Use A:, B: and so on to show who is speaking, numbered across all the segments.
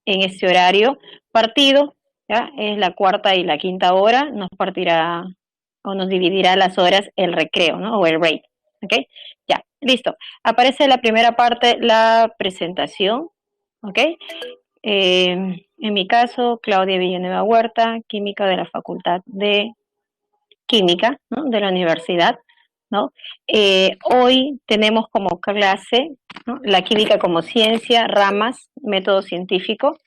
A: en este horario partido, ¿ya? Es la cuarta y la quinta hora, nos partirá o nos dividirá las horas el recreo, ¿no? O el break, ¿ok? Ya, listo. Aparece la primera parte, la presentación, ¿ok? En mi caso, Claudia Villanueva Huerta, química de la Facultad de Química, ¿no? De la universidad, ¿no? Hoy tenemos como clase, ¿no? La química como ciencia, ramas, método científico,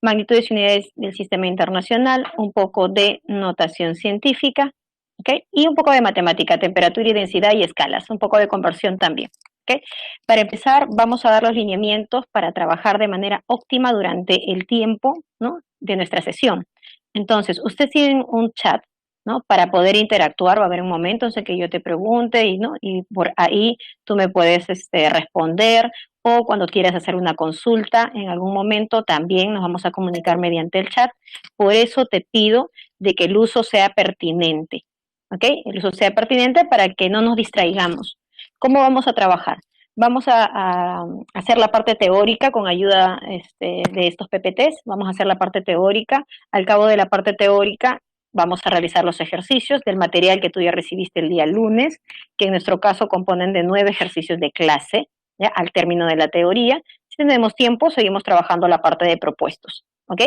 A: magnitudes y unidades del sistema internacional, un poco de notación científica, ¿ok? Y un poco de matemática, temperatura y densidad y escalas, un poco de conversión también, ¿ok? Para empezar, vamos a dar los lineamientos para trabajar de manera óptima durante el tiempo, ¿no? De nuestra sesión. Entonces, ustedes tienen un chat, ¿no? Para poder interactuar, va a haber un momento en que yo te pregunte y, ¿no? Y por ahí tú me puedes responder, o cuando quieras hacer una consulta en algún momento también nos vamos a comunicar mediante el chat. Por eso te pido de que el uso sea pertinente, ¿ok? El uso sea pertinente para que no nos distraigamos. ¿Cómo vamos a trabajar? Vamos a hacer la parte teórica con ayuda de estos PPTs, vamos a hacer la parte teórica. Al cabo de la parte teórica vamos a realizar los ejercicios del material que tú ya recibiste el día lunes, que en nuestro caso componen de 9 ejercicios de clase, ¿ya? Al término de la teoría. Si tenemos tiempo, seguimos trabajando la parte de propuestos, ¿ok?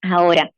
A: Ahora,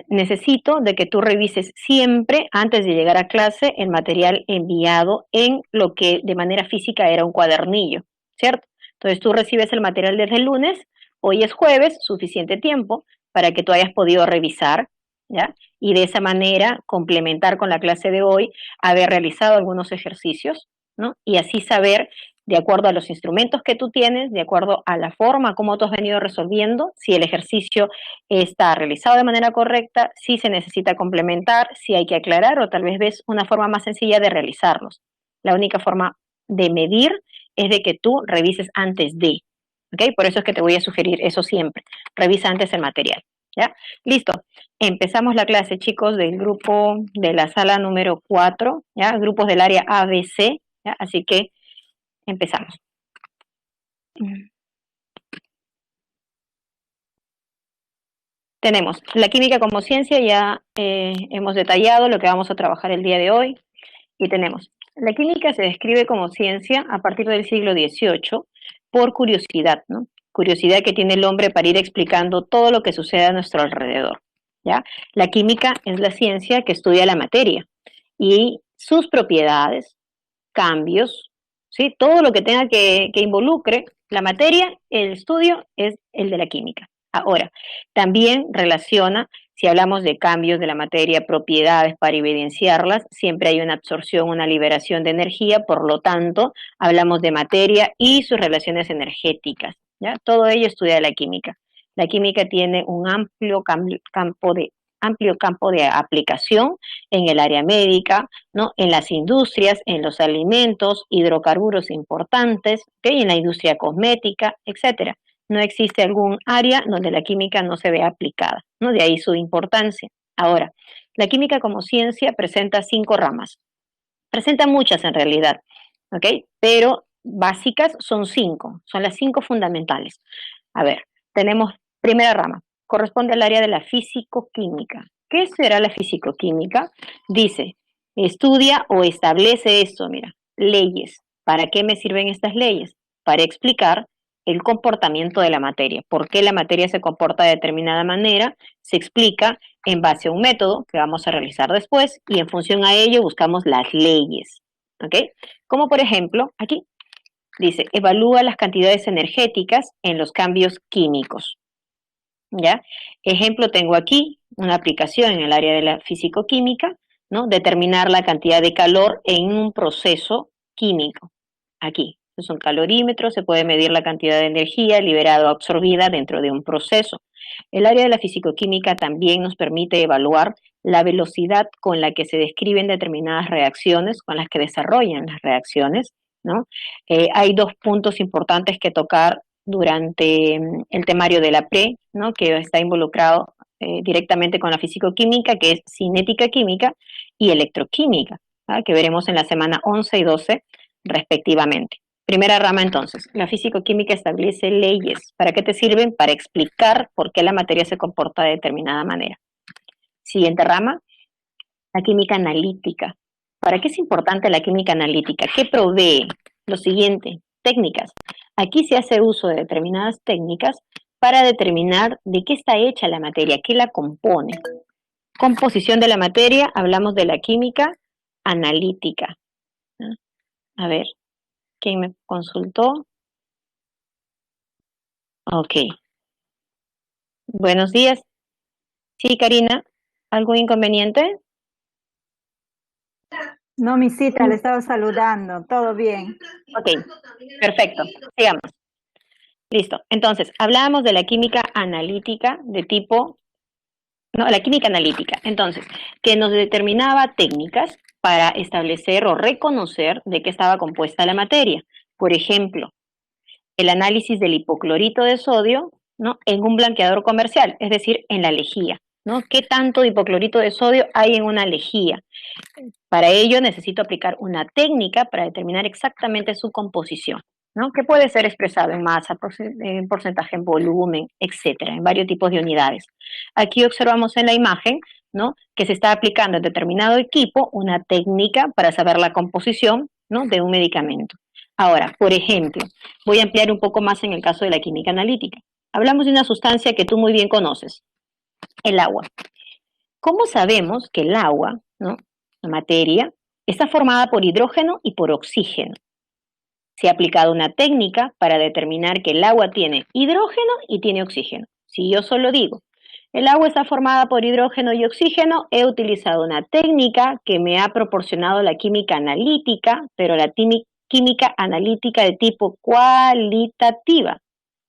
A: necesito de que tú revises siempre, antes de llegar a clase, el material enviado en lo que de manera física era un cuadernillo, ¿cierto? Entonces tú recibes el material desde el lunes, hoy es jueves, suficiente tiempo para que tú hayas podido revisar, ¿ya? Y de esa manera complementar con la clase de hoy, haber realizado algunos ejercicios, ¿no? Y así saber, de acuerdo a los instrumentos que tú tienes, de acuerdo a la forma como tú has venido resolviendo, si el ejercicio está realizado de manera correcta, si se necesita complementar, si hay que aclarar o tal vez ves una forma más sencilla de realizarlos. La única forma de medir es de que tú revises antes de, ¿ok? Por eso es que te voy a sugerir eso siempre, revisa antes el material, ¿ya? Listo, empezamos la clase, chicos, del grupo de la sala número 4, ¿ya? Grupos del área ABC, ¿ya? Así que empezamos. Tenemos la química como ciencia, ya hemos detallado lo que vamos a trabajar el día de hoy, y tenemos, la química se describe como ciencia a partir del siglo XVIII por curiosidad, ¿no? Curiosidad que tiene el hombre para ir explicando todo lo que sucede a nuestro alrededor, ¿ya? La química es la ciencia que estudia la materia y sus propiedades, cambios, ¿sí? Todo lo que tenga que involucre la materia, el estudio es el de la química. Ahora, también relaciona, si hablamos de cambios de la materia, propiedades para evidenciarlas, siempre hay una absorción, una liberación de energía, por lo tanto, hablamos de materia y sus relaciones energéticas, ¿ya? Todo ello estudia la química. La química tiene un amplio campo de aplicación en el área médica, ¿no? En las industrias, en los alimentos, hidrocarburos importantes, ¿okay? En la industria cosmética, etcétera. No existe algún área donde la química no se vea aplicada, ¿no? De ahí su importancia. Ahora, la química como ciencia presenta 5 ramas. Presenta muchas en realidad, ¿ok? Pero básicas son 5, son las 5 fundamentales. A ver, tenemos primera rama, corresponde al área de la físico-química. ¿Qué será la físico-química? Dice, estudia o establece esto, mira, leyes. ¿Para qué me sirven estas leyes? Para explicar el comportamiento de la materia. ¿Por qué la materia se comporta de determinada manera? Se explica en base a un método que vamos a realizar después y en función a ello buscamos las leyes. ¿Ok? Como por ejemplo, aquí dice, evalúa las cantidades energéticas en los cambios químicos. ¿Ya? Ejemplo, tengo aquí una aplicación en el área de la físico-química, ¿no? Determinar la cantidad de calor en un proceso químico. Aquí, es un calorímetro, se puede medir la cantidad de energía liberada o absorbida dentro de un proceso. El área de la físico-química también nos permite evaluar la velocidad con la que se describen determinadas reacciones, con las que desarrollan las reacciones, ¿no? Hay 2 puntos importantes que tocar durante el temario de la PRE, ¿no? Que está involucrado directamente con la físico-química, que es cinética química y electroquímica, ¿no? Que veremos en la semana 11 y 12 respectivamente. Primera rama entonces, la físico-química establece leyes. ¿Para qué te sirven? Para explicar por qué la materia se comporta de determinada manera. Siguiente rama, la química analítica. ¿Para qué es importante la química analítica? ¿Qué provee? Lo siguiente, técnicas. Aquí se hace uso de determinadas técnicas para determinar de qué está hecha la materia, qué la compone. Composición de la materia, hablamos de la química analítica. A ver, ¿quién me consultó? Ok. Buenos días. Sí, Karina, ¿algún inconveniente?
B: No, mi cita, le estaba saludando, todo bien.
A: Ok, perfecto. Sigamos. Listo. Entonces, hablábamos de la química analítica de tipo, no, la química analítica. Entonces, que nos determinaba técnicas para establecer o reconocer de qué estaba compuesta la materia. Por ejemplo, el análisis del hipoclorito de sodio, ¿no? En un blanqueador comercial, es decir, en la lejía, ¿no? ¿Qué tanto de hipoclorito de sodio hay en una lejía? Para ello necesito aplicar una técnica para determinar exactamente su composición, ¿no? Que puede ser expresado en masa, en porcentaje, en volumen, etcétera, en varios tipos de unidades. Aquí observamos en la imagen, ¿no? Que se está aplicando en determinado equipo una técnica para saber la composición, ¿no? De un medicamento. Ahora, por ejemplo, voy a ampliar un poco más en el caso de la química analítica. Hablamos de una sustancia que tú muy bien conoces, el agua. ¿Cómo sabemos que el agua, ¿no? La materia, está formada por hidrógeno y por oxígeno? Se ha aplicado una técnica para determinar que el agua tiene hidrógeno y tiene oxígeno. Si yo solo digo, el agua está formada por hidrógeno y oxígeno, he utilizado una técnica que me ha proporcionado la química analítica, pero la química analítica de tipo cualitativa.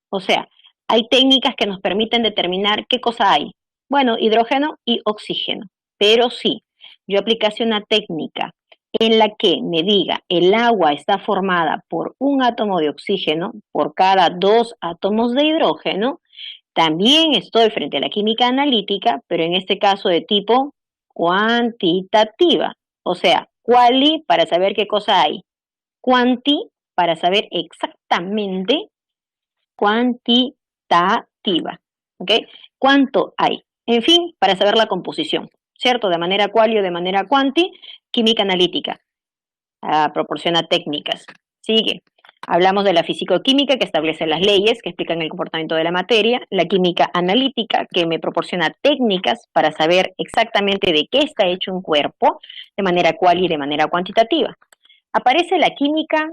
A: O sea, hay técnicas que nos permiten determinar qué cosa hay. Bueno, hidrógeno y oxígeno. Pero sí, yo aplicase una técnica en la que me diga el agua está formada por un átomo de oxígeno por cada dos átomos de hidrógeno, también estoy frente a la química analítica, pero en este caso de tipo cuantitativa. O sea, quali para saber qué cosa hay, quanti para saber exactamente cuantitativa. ¿Ok? ¿Cuánto hay? En fin, para saber la composición, ¿cierto? De manera quali o de manera quanti, química analítica. Proporciona técnicas. Sigue. Hablamos de la fisicoquímica, que establece las leyes que explican el comportamiento de la materia, la química analítica, que me proporciona técnicas para saber exactamente de qué está hecho un cuerpo, de manera quali y de manera cuantitativa. Aparece la química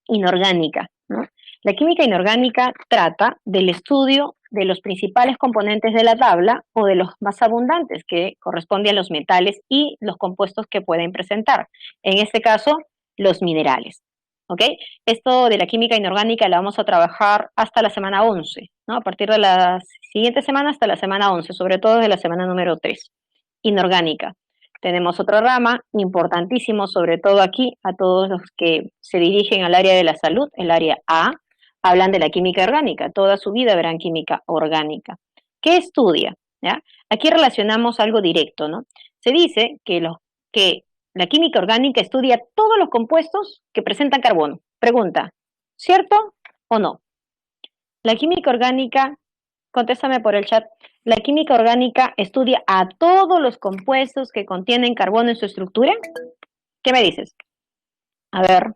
A: inorgánica, ¿no? La química inorgánica trata del estudio de los principales componentes de la tabla o de los más abundantes, que corresponde a los metales y los compuestos que pueden presentar. En este caso, los minerales. ¿Ok? Esto de la química inorgánica la vamos a trabajar hasta la semana 11, ¿no? A partir de la siguiente semana hasta la semana 11, sobre todo de la semana número 3. Inorgánica. Tenemos otra rama importantísimo, sobre todo aquí, a todos los que se dirigen al área de la salud, el área A, hablan de la química orgánica, toda su vida verán química orgánica. ¿Qué estudia? ¿Ya? Aquí relacionamos algo directo, ¿no? Se dice que la química orgánica estudia todos los compuestos que presentan carbono. Pregunta, ¿cierto o no? La química orgánica, contéstame por el chat, la química orgánica estudia a todos los compuestos que contienen carbono en su estructura. ¿Qué me dices? A ver,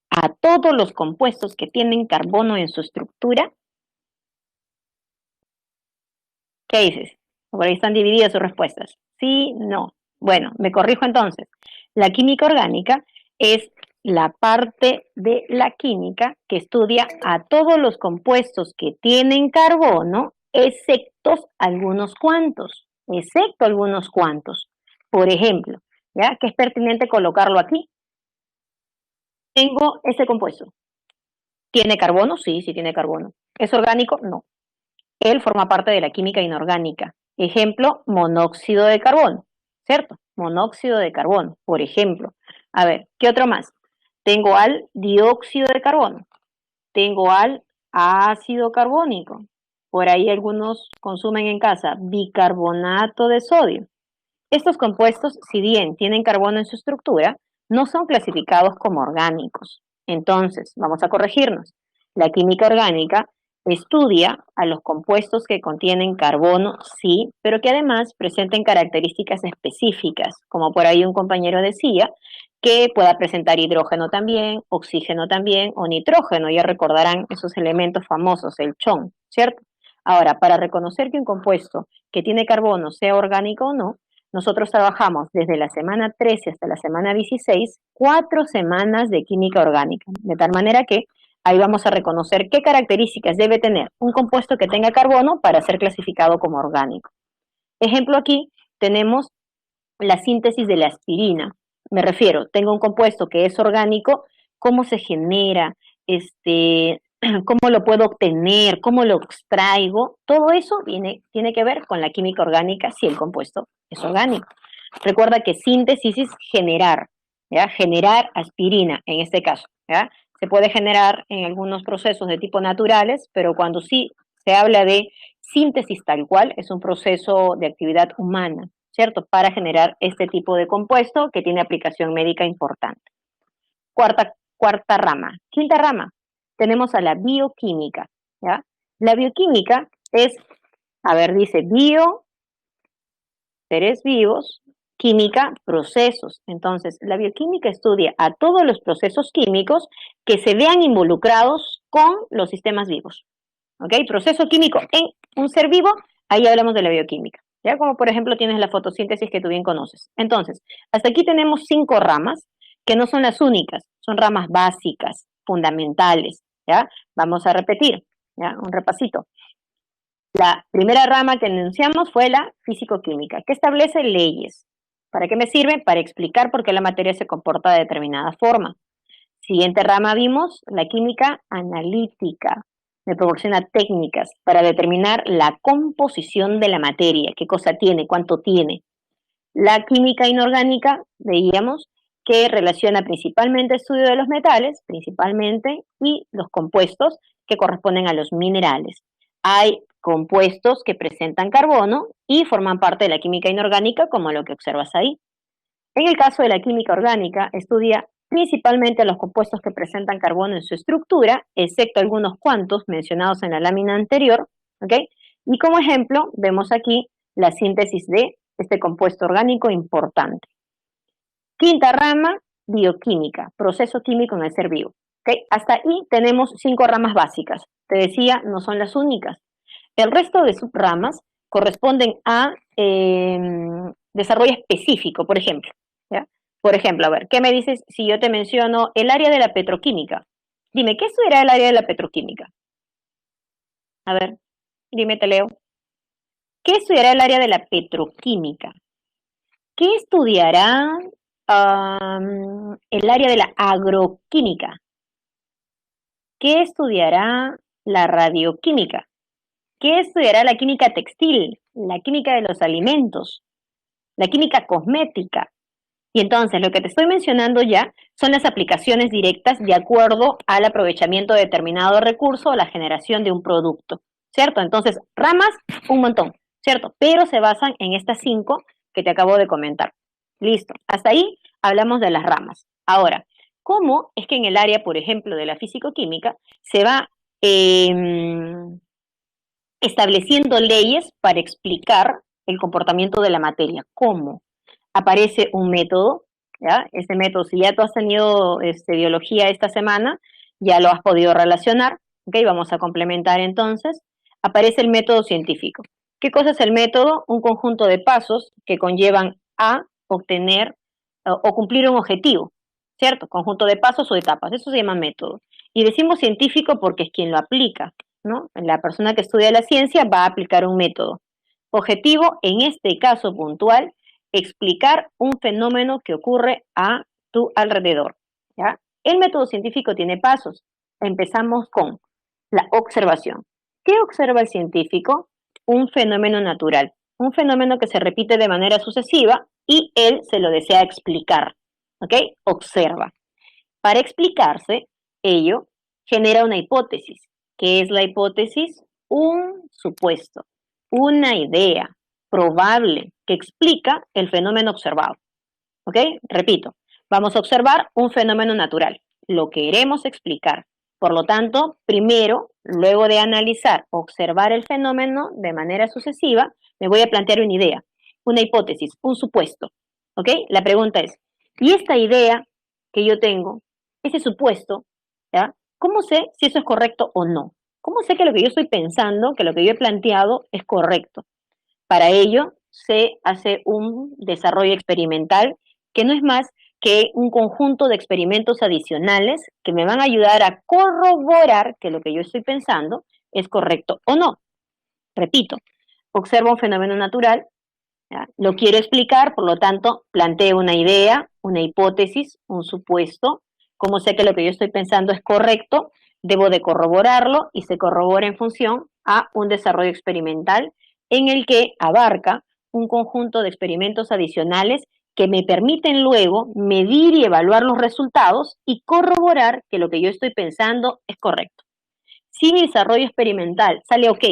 A: a todos los compuestos que tienen carbono en su estructura. ¿Qué dices? Por ahí están divididas sus respuestas. Sí, no. Bueno, me corrijo entonces. La química orgánica es la parte de la química que estudia a todos los compuestos que tienen carbono, excepto algunos cuantos. Excepto algunos cuantos. Por ejemplo, ¿ya? Que es pertinente colocarlo aquí. Tengo este compuesto. ¿Tiene carbono? Sí, sí tiene carbono. ¿Es orgánico? No. Él forma parte de la química inorgánica. Ejemplo, monóxido de carbono, ¿cierto? Monóxido de carbono, por ejemplo. A ver, ¿qué otro más? Tengo al dióxido de carbono, tengo al ácido carbónico. Por ahí algunos consumen en casa bicarbonato de sodio. Estos compuestos, si bien tienen carbono en su estructura, no son clasificados como orgánicos. Entonces, vamos a corregirnos. La química orgánica estudia a los compuestos que contienen carbono, sí, pero que además presenten características específicas, como por ahí un compañero decía, que pueda presentar hidrógeno también, oxígeno también, o nitrógeno, ya recordarán esos elementos famosos, el chon, ¿cierto? Ahora, para reconocer que un compuesto que tiene carbono sea orgánico o no, nosotros trabajamos desde la semana 13 hasta la semana 16, 4 semanas de química orgánica, de tal manera que ahí vamos a reconocer qué características debe tener un compuesto que tenga carbono para ser clasificado como orgánico. Ejemplo aquí, tenemos la síntesis de la aspirina. Me refiero, tengo un compuesto que es orgánico, cómo se genera, cómo lo puedo obtener, cómo lo extraigo, todo eso tiene que ver con la química orgánica si el compuesto es orgánico. Recuerda que síntesis es generar, ¿ya? Generar aspirina en este caso, ¿ya? Se puede generar en algunos procesos de tipo naturales, pero cuando sí se habla de síntesis tal cual, es un proceso de actividad humana, ¿cierto? Para generar este tipo de compuesto que tiene aplicación médica importante. Cuarta rama. Quinta rama, tenemos a la bioquímica, ¿ya? La bioquímica es, a ver, dice bio, seres vivos, química, procesos. Entonces, la bioquímica estudia a todos los procesos químicos que se vean involucrados con los sistemas vivos. ¿Ok? Proceso químico en un ser vivo, ahí hablamos de la bioquímica. ¿Ya? Como por ejemplo tienes la fotosíntesis que tú bien conoces. Entonces, hasta aquí tenemos 5 ramas que no son las únicas, son ramas básicas, fundamentales. ¿Ya? Vamos a repetir, ¿ya? Un repasito. La primera rama que enunciamos fue la físico-química, que establece leyes. ¿Para qué me sirve? Para explicar por qué la materia se comporta de determinada forma. Siguiente rama vimos la química analítica. Me proporciona técnicas para determinar la composición de la materia, qué cosa tiene, cuánto tiene. La química inorgánica, veíamos, que relaciona principalmente el estudio de los metales, principalmente, y los compuestos que corresponden a los minerales. Hay compuestos que presentan carbono y forman parte de la química inorgánica, como lo que observas ahí. En el caso de la química orgánica, estudia principalmente los compuestos que presentan carbono en su estructura, excepto algunos cuantos mencionados en la lámina anterior, ¿ok? Y como ejemplo, vemos aquí la síntesis de este compuesto orgánico importante. Quinta rama, bioquímica, proceso químico en el ser vivo. ¿Ok? Hasta ahí tenemos 5 ramas básicas. Te decía, no son las únicas. El resto de subramas corresponden a desarrollo específico, por ejemplo. ¿Ya? Por ejemplo, a ver, ¿qué me dices si yo te menciono el área de la petroquímica? Dime, ¿qué estudiará el área de la petroquímica? A ver, dime, te leo. ¿Qué estudiará el área de la petroquímica? ¿Qué estudiará el área de la agroquímica? ¿Qué estudiará la radioquímica? ¿Qué estudiará la química textil? La química de los alimentos, la química cosmética. Y entonces lo que te estoy mencionando ya son las aplicaciones directas de acuerdo al aprovechamiento de determinado recurso o la generación de un producto, ¿cierto? Entonces, ramas, un montón, ¿cierto? Pero se basan en estas 5 que te acabo de comentar. Listo, hasta ahí hablamos de las ramas. Ahora, ¿cómo es que en el área, por ejemplo, de la físico-química se va estableciendo leyes para explicar el comportamiento de la materia? ¿Cómo? Aparece un método, ¿ya? Este método, si ya tú has tenido biología esta semana, ya lo has podido relacionar, ¿ok? Vamos a complementar entonces. Aparece el método científico. ¿Qué cosa es el método? Un conjunto de pasos que conllevan a obtener o cumplir un objetivo, ¿cierto? Conjunto de pasos o etapas, eso se llama método. Y decimos científico porque es quien lo aplica, ¿no? La persona que estudia la ciencia va a aplicar un método. Objetivo, en este caso puntual, explicar un fenómeno que ocurre a tu alrededor, ¿ya? El método científico tiene pasos. Empezamos con la observación. ¿Qué observa el científico? Un fenómeno natural, un fenómeno que se repite de manera sucesiva y él se lo desea explicar, ¿ok? Observa. Para explicarse, ello genera una hipótesis. ¿Qué es la hipótesis? Un supuesto, una idea probable que explica el fenómeno observado. ¿Ok? Repito, vamos a observar un fenómeno natural. lo queremos explicar. Por lo tanto, primero, luego de analizar, observar el fenómeno de manera sucesiva, me voy a plantear una idea, una hipótesis, un supuesto. ¿Ok? La pregunta es, ¿y esta idea que yo tengo, ese supuesto, ¿ya? ¿Cómo sé si eso es correcto o no? ¿Cómo sé que lo que yo estoy pensando, que lo que yo he planteado es correcto? Para ello, se hace un desarrollo experimental que no es más que un conjunto de experimentos adicionales que me van a ayudar a corroborar que lo que yo estoy pensando es correcto o no. Repito, observo un fenómeno natural, ¿ya? Lo quiero explicar, por lo tanto, planteo una idea, una hipótesis, un supuesto. Como sé que lo que yo estoy pensando es correcto, debo de corroborarlo y se corrobora en función a un desarrollo experimental en el que abarca un conjunto de experimentos adicionales que me permiten luego medir y evaluar los resultados y corroborar que lo que yo estoy pensando es correcto. Si mi desarrollo experimental sale ok,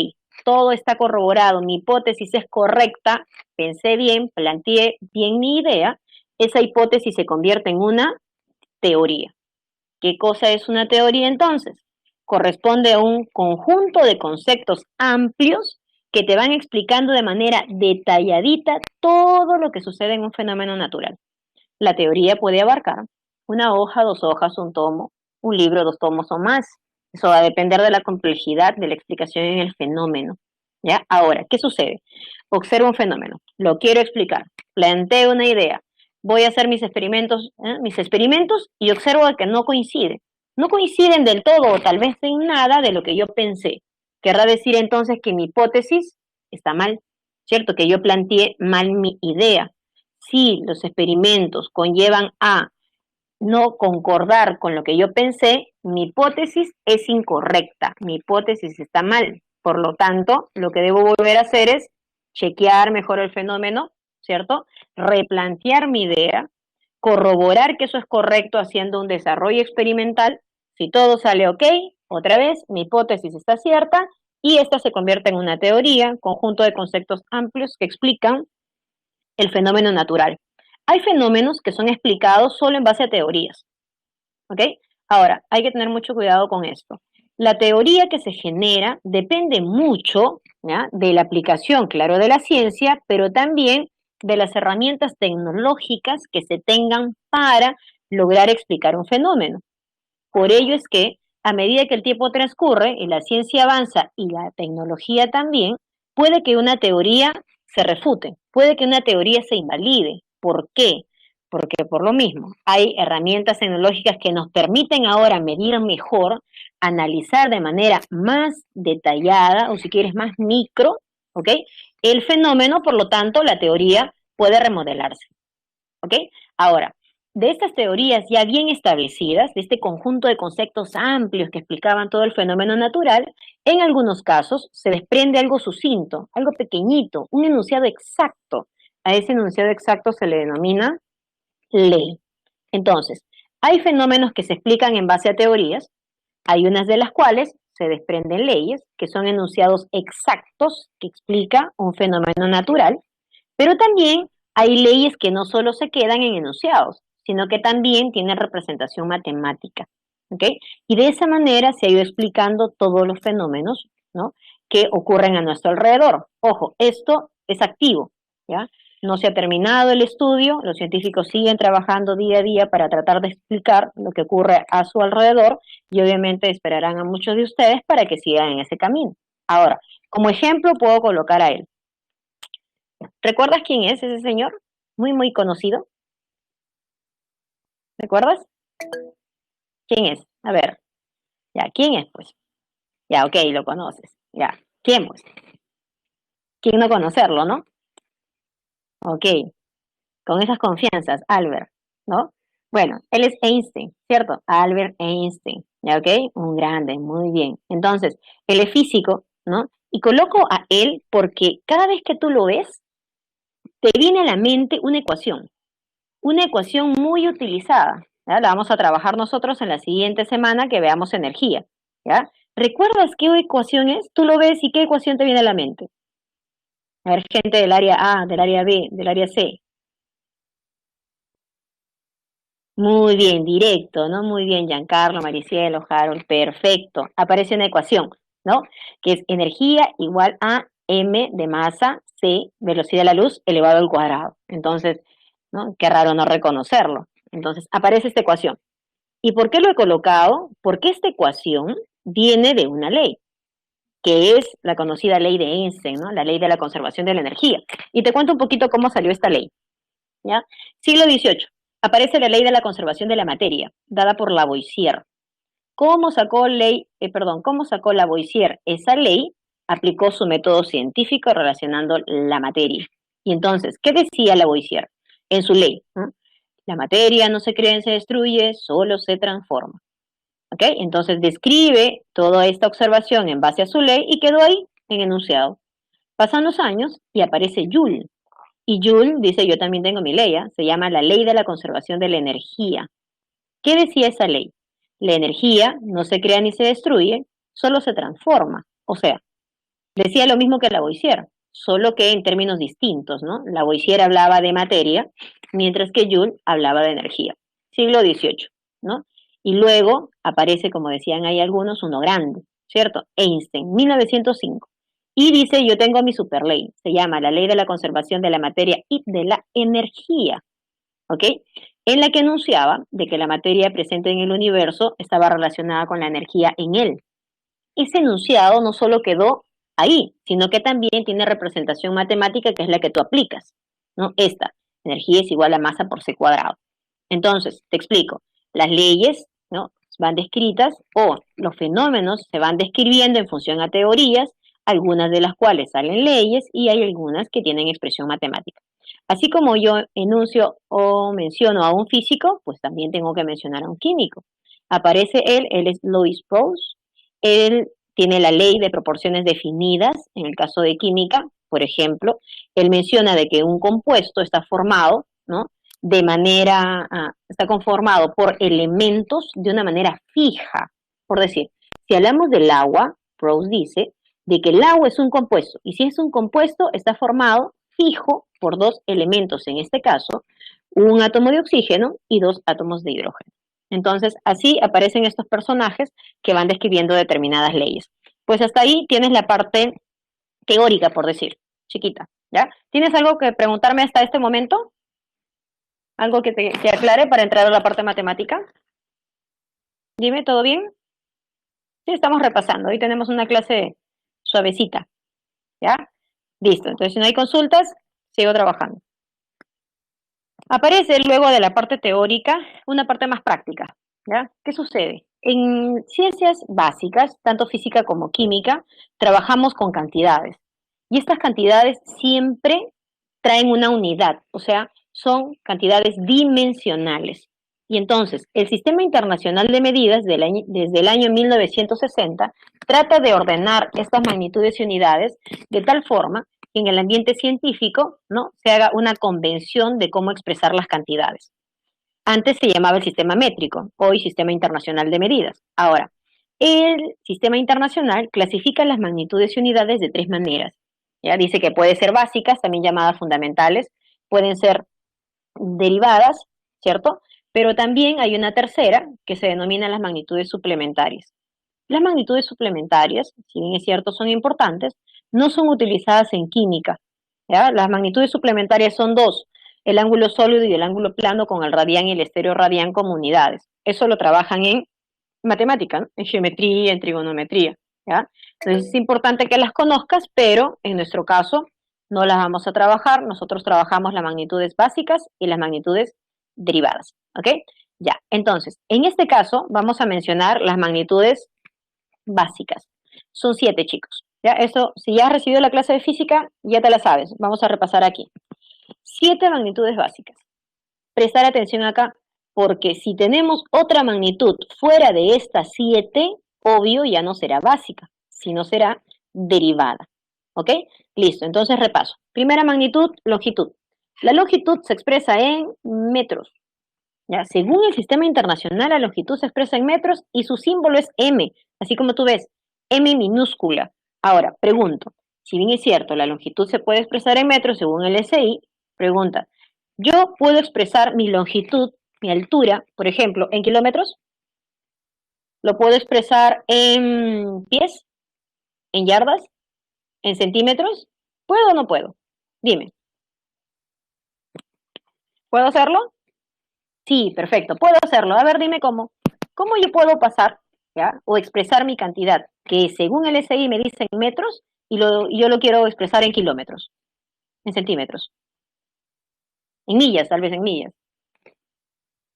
A: todo está corroborado, mi hipótesis es correcta, pensé bien, planteé bien mi idea, esa hipótesis se convierte en una teoría. ¿Qué cosa es una teoría entonces? Corresponde a un conjunto de conceptos amplios que te van explicando de manera detalladita todo lo que sucede en un fenómeno natural. La teoría puede abarcar una hoja, dos hojas, un tomo, un libro, dos tomos o más. Eso va a depender de la complejidad de la explicación en el fenómeno. ¿Ya? Ahora, ¿qué sucede? Observo un fenómeno, lo quiero explicar, planteo una idea, voy a hacer mis experimentos y observo que no coincide. No coinciden del todo o tal vez en nada de lo que yo pensé. Querrá decir entonces que mi hipótesis está mal, ¿cierto? Que yo planteé mal mi idea. Si los experimentos conllevan a no concordar con lo que yo pensé, mi hipótesis es incorrecta, mi hipótesis está mal. Por lo tanto, lo que debo volver a hacer es chequear mejor el fenómeno, ¿cierto? Replantear mi idea, corroborar que eso es correcto haciendo un desarrollo experimental. Si todo sale ok, otra vez, mi hipótesis está cierta y esta se convierte en una teoría, conjunto de conceptos amplios que explican el fenómeno natural. Hay fenómenos que son explicados solo en base a teorías, ¿ok? Ahora, hay que tener mucho cuidado con esto. La teoría que se genera depende mucho, ¿ya?, de la aplicación, claro, de la ciencia, pero también de las herramientas tecnológicas que se tengan para lograr explicar un fenómeno. Por ello es que, a medida que el tiempo transcurre y la ciencia avanza y la tecnología también, puede que una teoría se refute, puede que una teoría se invalide. ¿Por qué? Porque por lo mismo, hay herramientas tecnológicas que nos permiten ahora medir mejor, analizar de manera más detallada, o si quieres más micro, ¿ok? El fenómeno, por lo tanto, la teoría puede remodelarse, ¿ok? Ahora, de estas teorías ya bien establecidas, de este conjunto de conceptos amplios que explicaban todo el fenómeno natural, en algunos casos se desprende algo sucinto, algo pequeñito, un enunciado exacto. A ese enunciado exacto se le denomina ley. Entonces, hay fenómenos que se explican en base a teorías, hay unas de las cuales se desprenden leyes, que son enunciados exactos que explican un fenómeno natural, pero también hay leyes que no solo se quedan en enunciados, sino que también tienen representación matemática. ¿Ok? Y de esa manera se ha ido explicando todos los fenómenos, ¿no?, que ocurren a nuestro alrededor. Ojo, esto es activo, ¿ya? No se ha terminado el estudio, los científicos siguen trabajando día a día para tratar de explicar lo que ocurre a su alrededor y obviamente esperarán a muchos de ustedes para que sigan en ese camino. Ahora, como ejemplo puedo colocar a él. ¿Recuerdas quién es ese señor? Muy, muy conocido. ¿Recuerdas? ¿Quién es? A ver, ya, ¿quién es, pues? Ya, ok, lo conoces. Ya, ¿quién, pues? ¿Quién no conocerlo, no? Ok, con esas confianzas, Albert, ¿no? Bueno, él es Einstein, ¿cierto? Albert Einstein, ¿ya? Ok, un grande, muy bien. Entonces, él es físico, ¿no? Y coloco a él porque cada vez que tú lo ves, te viene a la mente una ecuación muy utilizada, ¿ya? La vamos a trabajar nosotros en la siguiente semana que veamos energía, ¿ya? ¿Recuerdas qué ecuación es? Tú lo ves y qué ecuación te viene a la mente. A ver, gente del área A, del área B, del área C. Muy bien, directo, ¿no? Muy bien, Giancarlo, Maricielo, Harold, perfecto. Aparece una ecuación, ¿no? Que es energía igual a m de masa c, velocidad de la luz, elevado al cuadrado. Entonces, ¿no? Qué raro no reconocerlo. Entonces, aparece esta ecuación. ¿Y por qué lo he colocado? Porque esta ecuación viene de una ley, que es la conocida ley de Einstein, ¿no? La ley de la conservación de la energía. Y te cuento un poquito cómo salió esta ley. ¿Ya? Siglo XVIII. Aparece la ley de la conservación de la materia, dada por Lavoisier. ¿Cómo sacó Lavoisier esa ley? Aplicó su método científico relacionando la materia. Y entonces, ¿qué decía Lavoisier en su ley? ¿No? La materia no se crea ni se destruye, solo se transforma. ¿Ok? Entonces describe toda esta observación en base a su ley y quedó ahí en enunciado. Pasan los años y aparece Joule. Y Joule dice, yo también tengo mi ley, ¿eh? Se llama la ley de la conservación de la energía. ¿Qué decía esa ley? La energía no se crea ni se destruye, solo se transforma. O sea, decía lo mismo que Lavoisier, solo que en términos distintos, ¿no? Lavoisier hablaba de materia, mientras que Joule hablaba de energía. Siglo XVIII, ¿no? Y luego aparece, como decían ahí algunos, uno grande, ¿cierto? Einstein, 1905. Y dice, yo tengo mi superley, se llama la ley de la conservación de la materia y de la energía, ¿ok? En la que enunciaba de que la materia presente en el universo estaba relacionada con la energía en él. Ese enunciado no solo quedó ahí, sino que también tiene representación matemática que es la que tú aplicas, ¿no? Esta, energía es igual a masa por c cuadrado. Entonces, te explico, las leyes, ¿no? Van descritas o los fenómenos se van describiendo en función a teorías, algunas de las cuales salen leyes y hay algunas que tienen expresión matemática. Así como yo enuncio o menciono a un físico, pues también tengo que mencionar a un químico. Aparece él es Louis Prose, él tiene la ley de proporciones definidas, en el caso de química, por ejemplo, él menciona de que un compuesto está formado, ¿no? Está conformado por elementos de una manera fija. Por decir, si hablamos del agua, Prose dice de que el agua es un compuesto, y si es un compuesto, está formado fijo por dos elementos, en este caso, un átomo de oxígeno y dos átomos de hidrógeno. Entonces, así aparecen estos personajes que van describiendo determinadas leyes. Pues hasta ahí tienes la parte teórica, por decir, chiquita, ¿ya? ¿Tienes algo que preguntarme hasta este momento? ¿Algo que aclare para entrar a la parte matemática? Dime, ¿todo bien? Sí, estamos repasando. Hoy tenemos una clase suavecita, ¿ya? Listo. Entonces, si no hay consultas, sigo trabajando. Aparece luego de la parte teórica una parte más práctica, ¿ya? ¿Qué sucede? En ciencias básicas, tanto física como química, trabajamos con cantidades. Y estas cantidades siempre traen una unidad, o sea, son cantidades dimensionales. Y entonces, el Sistema Internacional de Medidas desde el año 1960 trata de ordenar estas magnitudes y unidades de tal forma que en el ambiente científico, ¿no? Se haga una convención de cómo expresar las cantidades. Antes se llamaba el sistema métrico, hoy Sistema Internacional de Medidas. Ahora, el sistema internacional clasifica las magnitudes y unidades de tres maneras. ¿Ya? Dice que puede ser básicas, también llamadas fundamentales, pueden ser derivadas, ¿cierto? Pero también hay una tercera que se denomina las magnitudes suplementarias. Las magnitudes suplementarias, si bien es cierto son importantes, no son utilizadas en química. ¿Ya? Las magnitudes suplementarias son dos, el ángulo sólido y el ángulo plano con el radián y el estéreo radián como unidades. Eso lo trabajan en matemática, ¿no? En geometría, en trigonometría. ¿Ya? Entonces es importante que las conozcas, pero en nuestro caso no las vamos a trabajar. Nosotros trabajamos las magnitudes básicas y las magnitudes derivadas. ¿Ok? Ya, entonces, en este caso vamos a mencionar las magnitudes básicas. Son 7, chicos. ¿Ya? Eso, si ya has recibido la clase de física, ya te la sabes. Vamos a repasar aquí. 7 magnitudes básicas. Prestar atención acá, porque si tenemos otra magnitud fuera de estas 7, obvio ya no será básica, sino será derivada. ¿Ok? Listo, entonces repaso. Primera magnitud, longitud. La longitud se expresa en metros. ¿Ya? Según el sistema internacional, la longitud se expresa en metros y su símbolo es m, así como tú ves, m minúscula. Ahora, pregunto, si bien es cierto, la longitud se puede expresar en metros según el SI, pregunta, ¿yo puedo expresar mi longitud mi altura, por ejemplo, en kilómetros, lo puedo expresar en pies, en yardas, en centímetros. ¿Puedo o no puedo? Dime, ¿puedo hacerlo? Sí, perfecto, puedo hacerlo. A ver, dime cómo. ¿Cómo yo puedo pasar, ya, o expresar mi cantidad, que según el SI me dice en metros, y yo lo quiero expresar en kilómetros, en centímetros, en millas, tal vez en millas?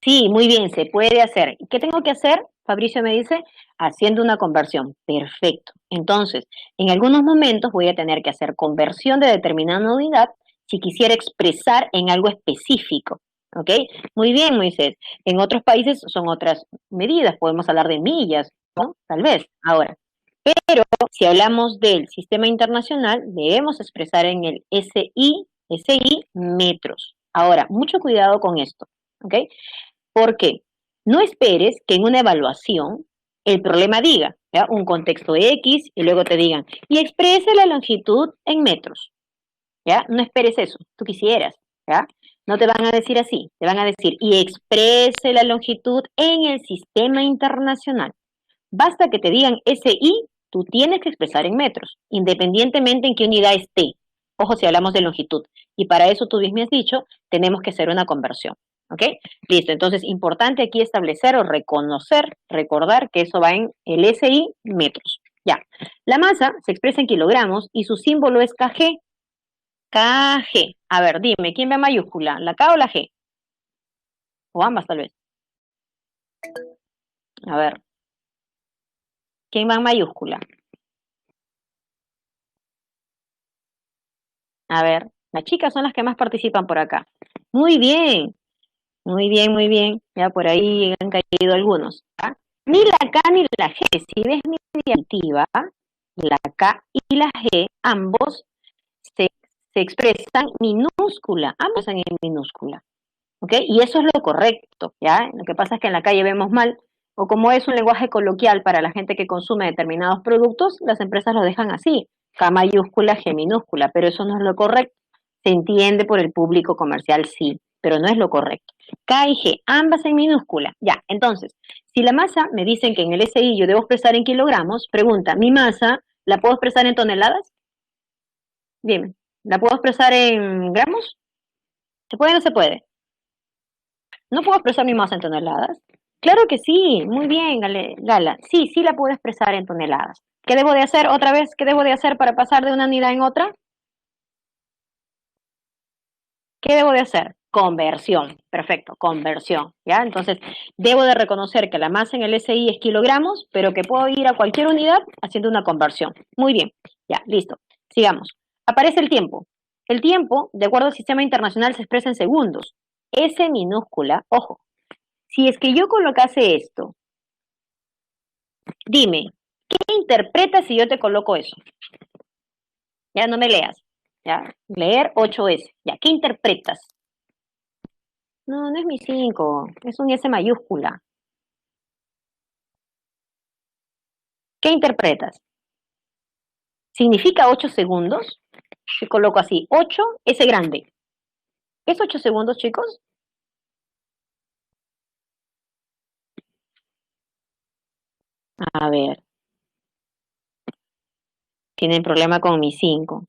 A: Sí, muy bien, se puede hacer. ¿Y qué tengo que hacer? Fabricio me dice, haciendo una conversión. Perfecto. Entonces, en algunos momentos voy a tener que hacer conversión de determinada unidad si quisiera expresar en algo específico. ¿Ok? Muy bien, Moisés. En otros países son otras medidas. Podemos hablar de millas, ¿no? Tal vez. Ahora, si hablamos del sistema internacional, debemos expresar en el SI metros. Ahora, mucho cuidado con esto. ¿Ok? Porque no esperes que en una evaluación el problema diga, ¿ya? Un contexto X y luego te digan, y exprese la longitud en metros, ¿ya? No esperes eso, tú quisieras, ¿ya? No te van a decir así, te van a decir, y exprese la longitud en el sistema internacional. Basta que te digan SI, tú tienes que expresar en metros, independientemente en qué unidad esté. Ojo si hablamos de longitud. Y para eso tú mismo has dicho, tenemos que hacer una conversión. ¿Ok? Listo. Entonces, importante aquí establecer o reconocer, recordar que eso va en el SI metros. Ya. La masa se expresa en kilogramos y su símbolo es KG. KG. A ver, dime, ¿quién ve mayúscula? ¿La K o la G? O ambas tal vez. A ver, ¿quién va en mayúscula? A ver, las chicas son las que más participan por acá. Muy bien, muy bien, muy bien. Ya por ahí han caído algunos. ¿Ya? Ni la K ni la G. Si ves mi diapositiva, la K y la G, ambos se, se expresan minúscula, ambos están en minúscula. ¿Ok? Y eso es lo correcto, ¿ya? Lo que pasa es que en la calle vemos mal, o como es un lenguaje coloquial para la gente que consume determinados productos, las empresas lo dejan así, K mayúscula, G minúscula, pero eso no es lo correcto. Se entiende por el público comercial, sí, pero no es lo correcto. K y G, ambas en minúscula. Ya, entonces, si la masa me dicen que en el SI yo debo expresar en kilogramos, pregunta, ¿mi masa la puedo expresar en toneladas? Dime, ¿la puedo expresar en gramos? ¿Se puede o no se puede? ¿No puedo expresar mi masa en toneladas? Claro que sí, muy bien, Gala. Sí, sí la puedo expresar en toneladas. ¿Qué debo de hacer otra vez? ¿Qué debo de hacer para pasar de una unidad en otra? ¿Qué debo de hacer? Conversión. Perfecto, conversión. ¿Ya? Entonces, debo de reconocer que la masa en el SI es kilogramos, pero que puedo ir a cualquier unidad haciendo una conversión. Muy bien, ya, listo. Sigamos. Aparece el tiempo. El tiempo, de acuerdo al sistema internacional, se expresa en segundos. S minúscula, ojo, si es que yo colocase esto, dime, ¿qué interpretas si yo te coloco eso? Ya no me leas. Ya, leer 8S. Ya, ¿qué interpretas? No, no es mi 5, es un S mayúscula. ¿Qué interpretas? ¿Significa 8 segundos? Te coloco así, 8, S grande. ¿Es 8 segundos, chicos? A ver, tienen problema con mi 5.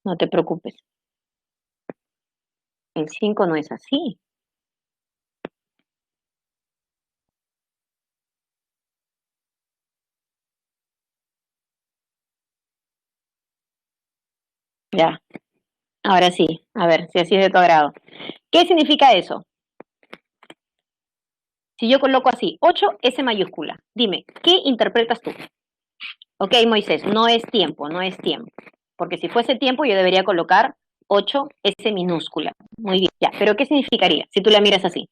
A: No te preocupes. El 5 no es así. Ya, ahora sí. A ver, si así es de tu agrado. ¿Qué significa eso? Si yo coloco así, 8 S mayúscula, dime, ¿qué interpretas tú? Ok, Moisés, no es tiempo, no es tiempo. Porque si fuese tiempo, yo debería colocar 8 S minúscula. Muy bien, ya. Pero ¿qué significaría si tú la miras así?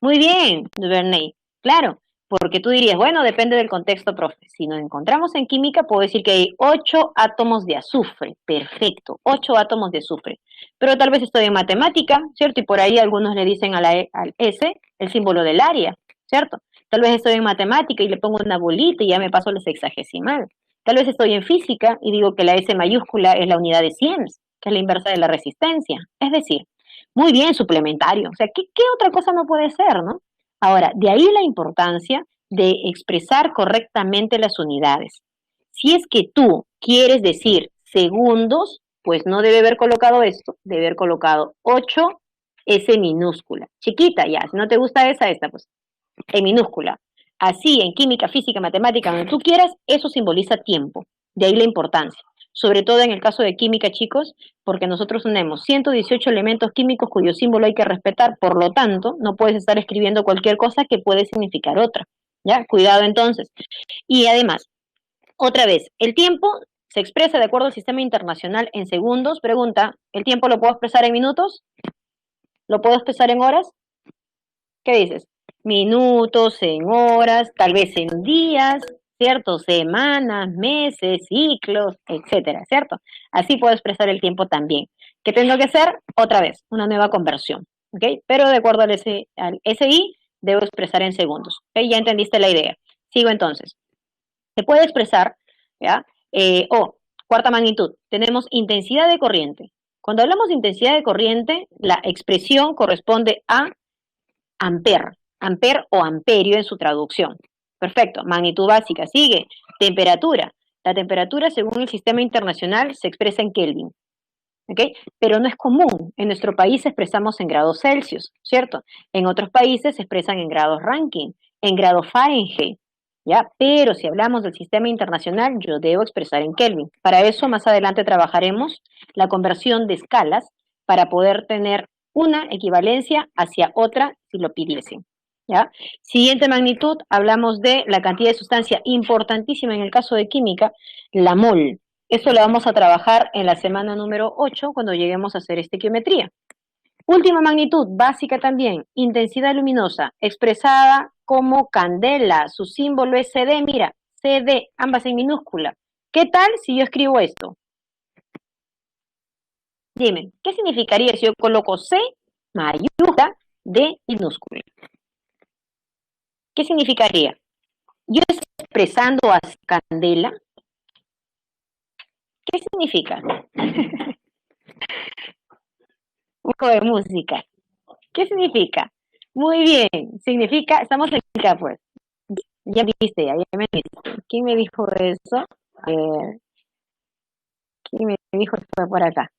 A: Muy bien, Duvernay. Claro, porque tú dirías, bueno, depende del contexto, profe. Si nos encontramos en química, puedo decir que hay 8 átomos de azufre. Perfecto, 8 átomos de azufre. Pero tal vez estoy en matemática, ¿cierto? Y por ahí algunos le dicen a al S el símbolo del área, ¿cierto? Tal vez estoy en matemática y le pongo una bolita y ya me paso la sexagesimal. Tal vez estoy en física y digo que la S mayúscula es la unidad de Siemens, que es la inversa de la resistencia. Es decir, Muy bien, suplementario. O sea, ¿qué otra cosa no puede ser, no? Ahora, de ahí la importancia de expresar correctamente las unidades. Si es que tú quieres decir segundos, pues no debe haber colocado esto, debe haber colocado 8 S minúscula. Chiquita ya, si no te gusta esta, pues en minúscula. Así, en química, física, matemática, donde tú quieras, eso simboliza tiempo. De ahí la importancia. Sobre todo en el caso de química, chicos, porque nosotros tenemos 118 elementos químicos cuyo símbolo hay que respetar, por lo tanto, no puedes estar escribiendo cualquier cosa que puede significar otra. ¿Ya? Cuidado entonces. Y además, otra vez, el tiempo se expresa de acuerdo al sistema internacional en segundos. Pregunta, ¿el tiempo lo puedo expresar en minutos? ¿Lo puedo expresar en horas? ¿Qué dices? Minutos, en horas, tal vez en días, ¿cierto? Semanas, meses, ciclos, etcétera, ¿cierto? Así puedo expresar el tiempo también. ¿Qué tengo que hacer? Otra vez, una nueva conversión, ¿ok? Pero de acuerdo al SI, debo expresar en segundos, ¿ok? Ya entendiste la idea. Sigo entonces. Se puede expresar, ¿ya? Cuarta magnitud, tenemos intensidad de corriente. Cuando hablamos de intensidad de corriente, la expresión corresponde a amper o amperio en su traducción. Perfecto, magnitud básica. Sigue, temperatura. La temperatura, según el sistema internacional, se expresa en Kelvin. ¿Ok? Pero no es común. En nuestro país expresamos en grados Celsius, ¿cierto? En otros países se expresan en grados Rankine, en grados Fahrenheit, ¿ya? Pero si hablamos del sistema internacional, yo debo expresar en Kelvin. Para eso, más adelante trabajaremos la conversión de escalas para poder tener una equivalencia hacia otra si lo pidiesen, ¿ya? Siguiente magnitud, hablamos de la cantidad de sustancia importantísima en el caso de química, la mol. Eso lo vamos a trabajar en la semana número 8 cuando lleguemos a hacer estequiometría. Última magnitud, básica también, intensidad luminosa, expresada como candela. Su símbolo es CD, mira, CD, ambas en minúscula. ¿Qué tal si yo escribo esto? Dime, ¿qué significaría si yo coloco C mayúscula, D minúscula? ¿Qué significaría? Yo estoy expresando a candela. ¿Qué significa? Un poco de música. ¿Qué significa? Muy bien, significa, estamos en química, pues. Ya viste, ya me viste. ¿Quién me dijo eso? ¿Quién me dijo que fue por acá?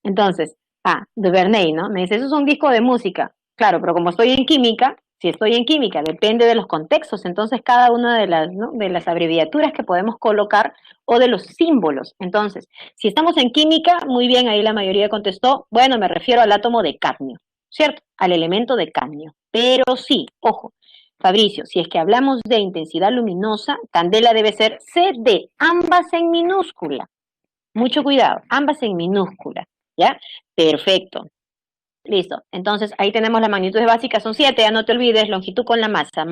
A: Entonces, Duvernay, ¿no? Me dice, eso es un disco de música. Claro, pero como estoy en química, si estoy en química, depende de los contextos. Entonces, cada una de las, ¿no? de las abreviaturas que podemos colocar o de los símbolos. Entonces, si estamos en química, muy bien, ahí la mayoría contestó, bueno, me refiero al átomo de cadmio, ¿cierto? Al elemento de cadmio. Pero sí, ojo, Fabricio, si es que hablamos de intensidad luminosa, candela debe ser CD, ambas en minúscula. Mucho cuidado, ambas en minúscula, ¿ya? Perfecto. Listo. Entonces, ahí tenemos las magnitudes básicas, son 7, ya no te olvides, longitud con la masa,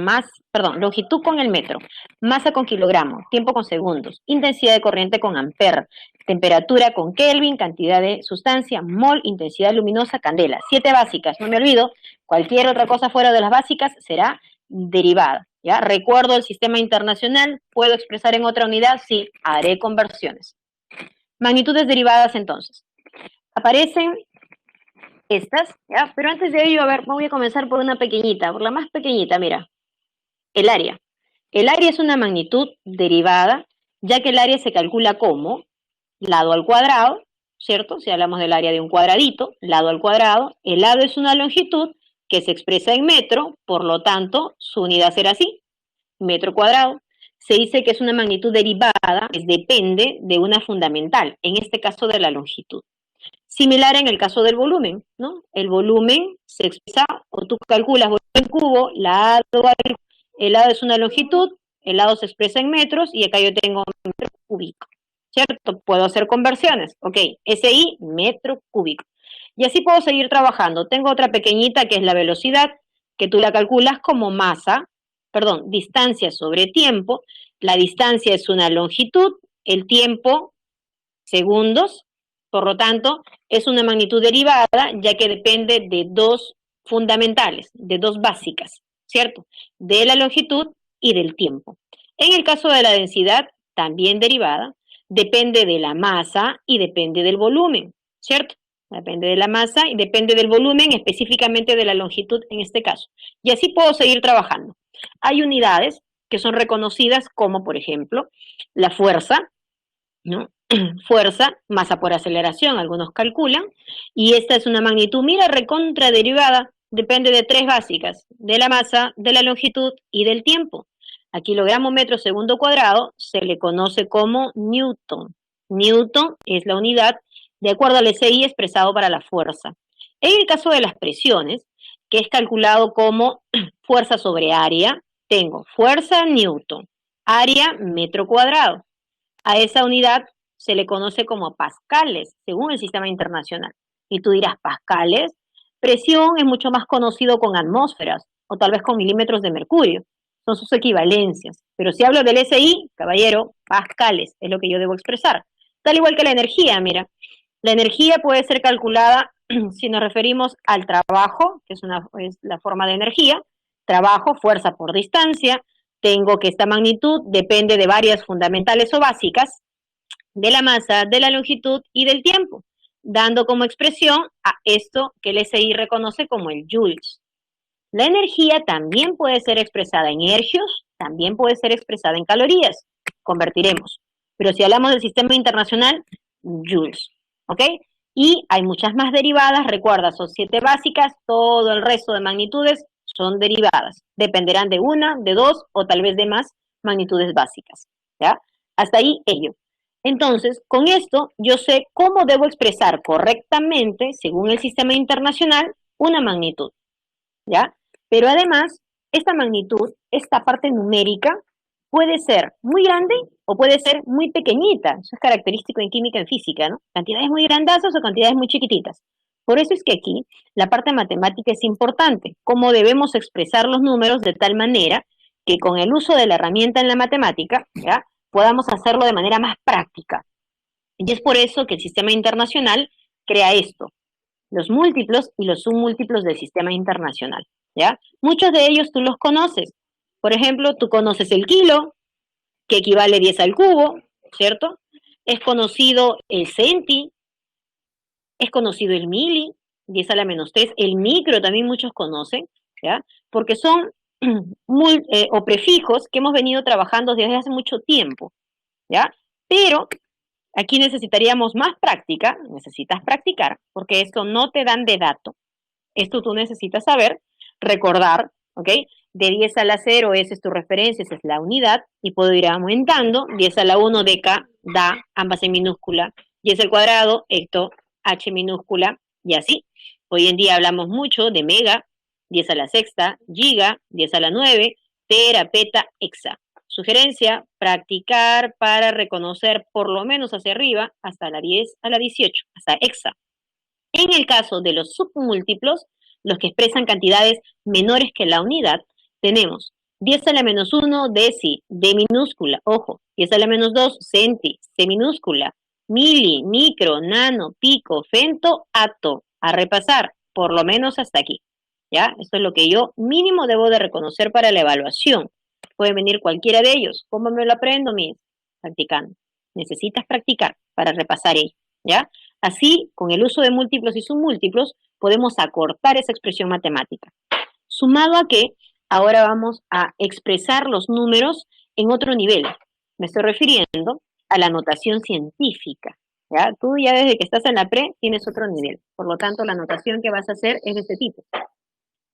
A: longitud con el metro, masa con kilogramo, tiempo con segundos, intensidad de corriente con amper, temperatura con Kelvin, cantidad de sustancia, mol, intensidad luminosa, candela. 7 básicas, no me olvido, cualquier otra cosa fuera de las básicas será derivada, ¿ya? Recuerdo el sistema internacional, ¿puedo expresar en otra unidad? Sí, haré conversiones. Magnitudes derivadas entonces. Aparecen estas, ¿ya? Pero antes de ello, a ver, voy a comenzar por una pequeñita, por la más pequeñita, mira, el área. El área es una magnitud derivada, ya que el área se calcula como lado al cuadrado, ¿cierto? Si hablamos del área de un cuadradito, lado al cuadrado, el lado es una longitud que se expresa en metro, por lo tanto, su unidad será así, metro cuadrado. Se dice que es una magnitud derivada, que depende de una fundamental, en este caso de la longitud. Similar en el caso del volumen, ¿no? El volumen se expresa, o tú calculas volumen cubo, el lado es una longitud, el lado se expresa en metros, y acá yo tengo metro cúbico, ¿cierto? Puedo hacer conversiones, ok, SI, metro cúbico. Y así puedo seguir trabajando. Tengo otra pequeñita que es la velocidad, que tú la calculas como distancia sobre tiempo. La distancia es una longitud, el tiempo, segundos, por lo tanto, es una magnitud derivada, ya que depende de dos fundamentales, de dos básicas, ¿cierto? De la longitud y del tiempo. En el caso de la densidad, también derivada, depende de la masa y depende del volumen, ¿cierto? Depende de la masa y depende del volumen, específicamente de la longitud en este caso. Y así puedo seguir trabajando. Hay unidades que son reconocidas como, por ejemplo, la fuerza, ¿no? Fuerza, masa por aceleración, algunos calculan, y esta es una magnitud, mira, recontraderivada, depende de tres básicas, de la masa, de la longitud y del tiempo. A kilogramo metro segundo cuadrado se le conoce como Newton. Newton es la unidad de acuerdo al SI expresado para la fuerza. En el caso de las presiones, que es calculado como fuerza sobre área, tengo fuerza Newton, área metro cuadrado. A esa unidad se le conoce como pascales, según el sistema internacional. Y tú dirás, pascales, presión es mucho más conocido con atmósferas o tal vez con milímetros de mercurio. Son sus equivalencias. Pero si hablo del SI, caballero, pascales es lo que yo debo expresar. Tal igual que la energía, mira. La energía puede ser calculada si nos referimos al trabajo, que es la forma de energía, trabajo, fuerza por distancia. Tengo que esta magnitud depende de varias fundamentales o básicas, de la masa, de la longitud y del tiempo, dando como expresión a esto que el SI reconoce como el joules. La energía también puede ser expresada en hercios, también puede ser expresada en calorías, convertiremos. Pero si hablamos del sistema internacional, joules, ¿ok? Y hay muchas más derivadas, recuerda, son 7 básicas, todo el resto de magnitudes son derivadas. Dependerán de una, de dos o tal vez de más magnitudes básicas, ¿ya? Hasta ahí ello. Entonces, con esto yo sé cómo debo expresar correctamente, según el sistema internacional, una magnitud, ¿ya? Pero además, esta magnitud, esta parte numérica, puede ser muy grande o puede ser muy pequeñita. Eso es característico en química y en física, ¿no? Cantidades muy grandazas o cantidades muy chiquititas. Por eso es que aquí la parte matemática es importante, cómo debemos expresar los números de tal manera que con el uso de la herramienta en la matemática, ¿ya? Podamos hacerlo de manera más práctica. Y es por eso que el sistema internacional crea esto, los múltiplos y los submúltiplos del sistema internacional, ¿ya? Muchos de ellos tú los conoces. Por ejemplo, tú conoces el kilo, que equivale 10 al cubo, ¿cierto? Es conocido el centi, es conocido el mili, 10 a la menos 3, el micro también muchos conocen, ¿ya? Porque son o prefijos que hemos venido trabajando desde hace mucho tiempo, ¿ya? Pero aquí necesitaríamos más práctica, necesitas practicar, porque esto no te dan de dato. Esto tú necesitas saber, recordar, ¿ok? De 10 a la 0, esa es tu referencia, esa es la unidad, y puedo ir aumentando. 10 a la 1, deca, da, ambas en minúscula. 10 al cuadrado, hecto, h minúscula, y así. Hoy en día hablamos mucho de mega, 10 a la sexta, giga, 10 a la 9, tera, peta, hexa. Sugerencia, practicar para reconocer por lo menos hacia arriba hasta la 10 a la 18, hasta hexa. En el caso de los submúltiplos, los que expresan cantidades menores que la unidad, tenemos 10 a la menos 1, deci, de minúscula, ojo, 10 a la menos 2, centi, C minúscula, mili, micro, nano, pico, femto, ato. A repasar, por lo menos hasta aquí. ¿Ya? Esto es lo que yo mínimo debo de reconocer para la evaluación. Puede venir cualquiera de ellos. ¿Cómo me lo aprendo, mis? Practicando. Necesitas practicar para repasar ello. ¿Ya? Así, con el uso de múltiplos y submúltiplos, podemos acortar esa expresión matemática. Sumado a que ahora vamos a expresar los números en otro nivel. Me estoy refiriendo a la notación científica. ¿Ya? Tú ya desde que estás en la pre tienes otro nivel. Por lo tanto, la notación que vas a hacer es de este tipo,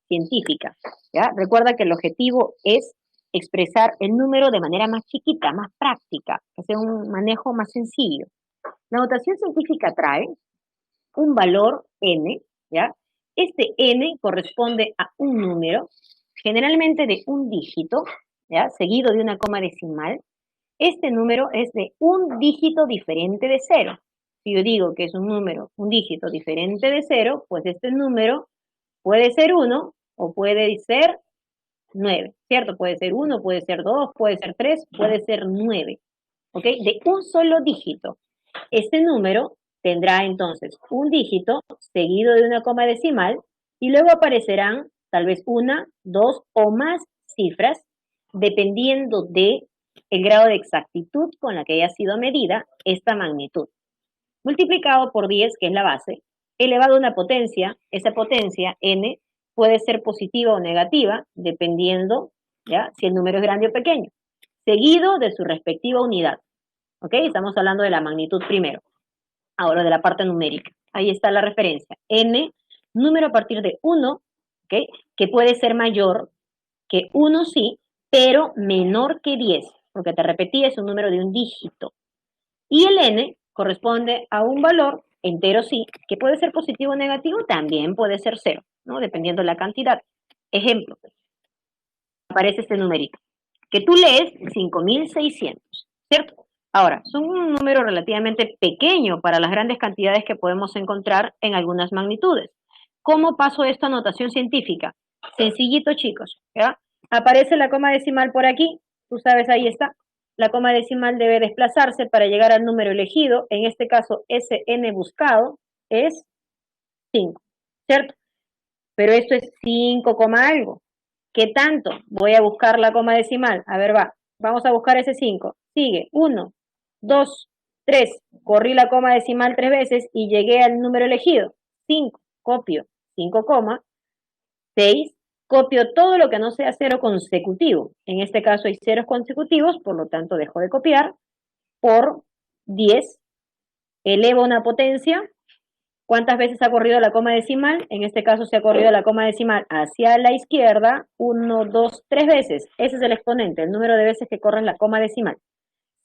A: científica. ¿Ya? Recuerda que el objetivo es expresar el número de manera más chiquita, más práctica, que sea un manejo más sencillo. La notación científica trae un valor n, ¿ya? Este n corresponde a un número, generalmente de un dígito, ¿ya? Seguido de una coma decimal. Este número es de un dígito diferente de cero. Si yo digo que es un número, un dígito diferente de cero, pues este número puede ser 1 o puede ser 9, ¿cierto? Puede ser 1, puede ser 2, puede ser 3, puede ser 9, ¿ok? De un solo dígito. Este número tendrá entonces un dígito seguido de una coma decimal y luego aparecerán tal vez una, dos o más cifras dependiendo de el grado de exactitud con la que haya sido medida esta magnitud. Multiplicado por 10, que es la base, elevado a una potencia, esa potencia, n, puede ser positiva o negativa, dependiendo, ¿ya?, si el número es grande o pequeño, seguido de su respectiva unidad. ¿Ok? Estamos hablando de la magnitud primero. Ahora de la parte numérica. Ahí está la referencia. N, número a partir de 1, ¿ok?, que puede ser mayor que 1, sí, pero menor que 10, porque te repetí, es un número de un dígito. Y el n corresponde a un valor entero, sí, que puede ser positivo o negativo, también puede ser 0, ¿no?, dependiendo de la cantidad. Ejemplo, aparece este numerito, que tú lees 5600, ¿cierto? Ahora, son un número relativamente pequeño para las grandes cantidades que podemos encontrar en algunas magnitudes. ¿Cómo paso esto a notación científica? Sencillito, chicos, ¿ya? Aparece la coma decimal por aquí, tú sabes, ahí está. La coma decimal debe desplazarse para llegar al número elegido, en este caso ese n buscado es 5, ¿cierto? Pero esto es 5, algo. ¿Qué tanto? Voy a buscar la coma decimal. A ver, vamos a buscar ese 5. Sigue, 1, 2, 3. Corrí la coma decimal 3 veces y llegué al número elegido. 5, copio 5, 6, copio todo lo que no sea 0 consecutivo. En este caso hay ceros consecutivos, por lo tanto dejo de copiar. Por 10, elevo una potencia. ¿Cuántas veces ha corrido la coma decimal? En este caso se ha corrido la coma decimal hacia la izquierda 1, 2, 3 veces. Ese es el exponente, el número de veces que corre la coma decimal.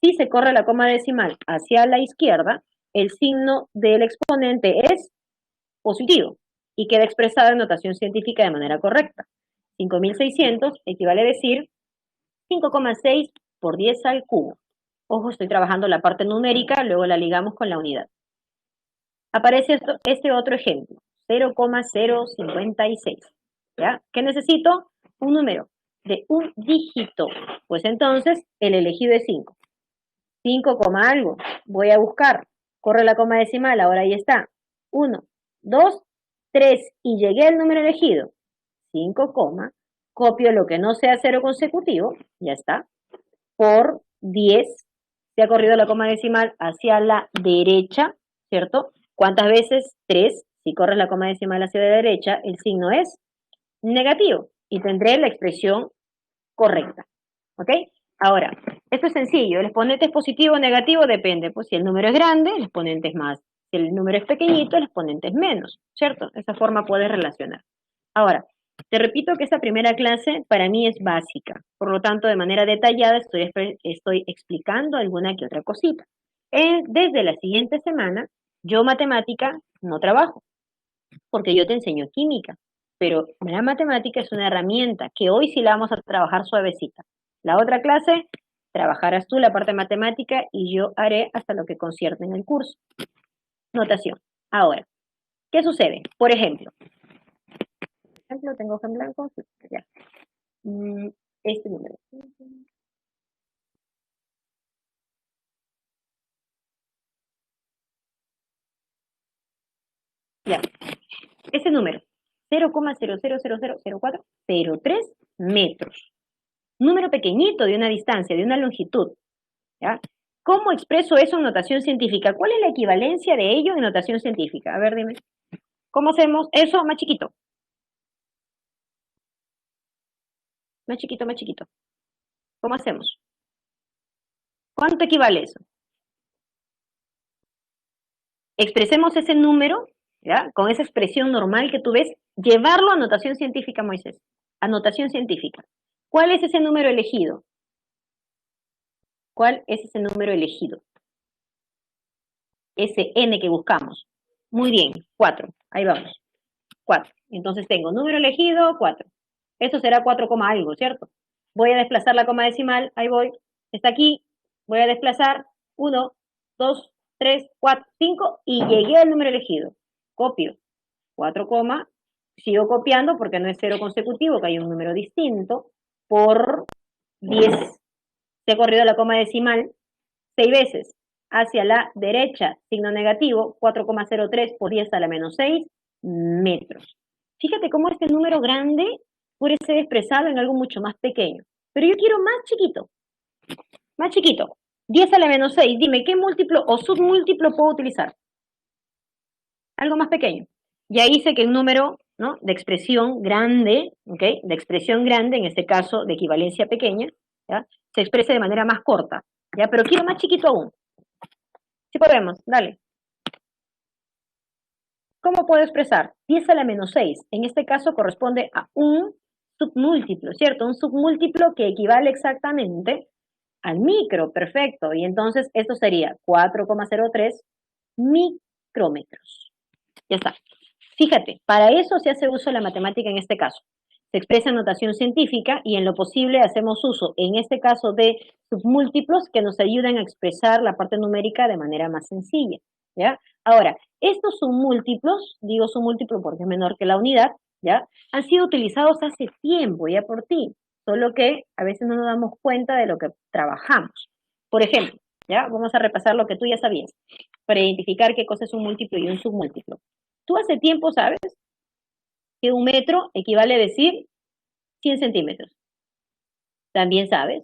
A: Si se corre la coma decimal hacia la izquierda, el signo del exponente es positivo y queda expresado en notación científica de manera correcta. 5600 equivale a decir 5,6 por 10 al cubo. Ojo, estoy trabajando la parte numérica, luego la ligamos con la unidad. Aparece este otro ejemplo, 0,056. ¿Ya? ¿Qué necesito? Un número de un dígito. Pues entonces el elegido es 5. 5, algo. Voy a buscar. Corre la coma decimal, ahora ahí está. 1, 2, 3 y llegué al número elegido. 5, copio lo que no sea 0 consecutivo, ya está, por 10. Se ha corrido la coma decimal hacia la derecha, ¿cierto? ¿Cuántas veces? 3. Si corres la coma decimal hacia la derecha, el signo es negativo y tendré la expresión correcta. ¿Ok? Ahora, esto es sencillo. ¿El exponente es positivo o negativo? Depende. Pues si el número es grande, el exponente es más. Si el número es pequeñito, el exponente es menos, ¿cierto? De esa forma puedes relacionar. Ahora, te repito que esta primera clase para mí es básica. Por lo tanto, de manera detallada estoy explicando alguna que otra cosita. Desde la siguiente semana, yo matemática no trabajo, porque yo te enseño química, pero la matemática es una herramienta que hoy sí la vamos a trabajar suavecita. La otra clase, trabajarás tú la parte matemática y yo haré hasta lo que concierne en el curso. Notación. Ahora, ¿qué sucede? Por ejemplo, tengo hoja en blanco, ya. Este número. Ya. Ese número, 0,00000403 metros. Número pequeñito de una distancia, de una longitud. ¿Ya? ¿Cómo expreso eso en notación científica? ¿Cuál es la equivalencia de ello en notación científica? A ver, dime. ¿Cómo hacemos eso más chiquito? Más chiquito, más chiquito. ¿Cómo hacemos? ¿Cuánto equivale eso? Expresemos ese número, ¿ya?, con esa expresión normal que tú ves, llevarlo a notación científica, Moisés. A notación científica. ¿Cuál es ese número elegido? ¿Cuál es ese número elegido? Ese n que buscamos. Muy bien, 4. Ahí vamos. 4. Entonces tengo número elegido, 4. Eso será 4, algo, ¿cierto? Voy a desplazar la coma decimal, ahí voy. Está aquí, voy a desplazar 1, 2, 3, 4, 5 y llegué al número elegido. Copio 4, sigo copiando porque no es 0 consecutivo, que hay un número distinto, por 10. Se ha corrido la coma decimal 6 veces. Hacia la derecha, signo negativo, 4,03 por 10 a la menos 6 metros. Fíjate cómo este número grande puede ser expresado en algo mucho más pequeño. Pero yo quiero más chiquito. Más chiquito. 10 a la menos 6. Dime, ¿qué múltiplo o submúltiplo puedo utilizar? algo más pequeño. Ya hice que un número, ¿no?, de expresión grande, ¿ok?, de expresión grande, en este caso de equivalencia pequeña, ¿ya?, se exprese de manera más corta, ¿ya? Pero quiero más chiquito aún. Sí podemos, dale. ¿Cómo puedo expresar? 10 a la menos 6. En este caso corresponde a un submúltiplo, ¿cierto? Un submúltiplo que equivale exactamente al micro, perfecto. Y entonces esto sería 4,03 micrómetros. Ya está. Fíjate, para eso se hace uso de la matemática en este caso. Se expresa en notación científica y en lo posible hacemos uso, en este caso, de submúltiplos que nos ayudan a expresar la parte numérica de manera más sencilla, ¿ya? Ahora, estos submúltiplos, digo submúltiplo porque es menor que la unidad, ¿ya?, han sido utilizados hace tiempo ya por ti, solo que a veces no nos damos cuenta de lo que trabajamos. Por ejemplo, ¿ya?, vamos a repasar lo que tú ya sabías para identificar qué cosa es un múltiplo y un submúltiplo. Tú hace tiempo sabes que un metro equivale a decir 100 centímetros. También sabes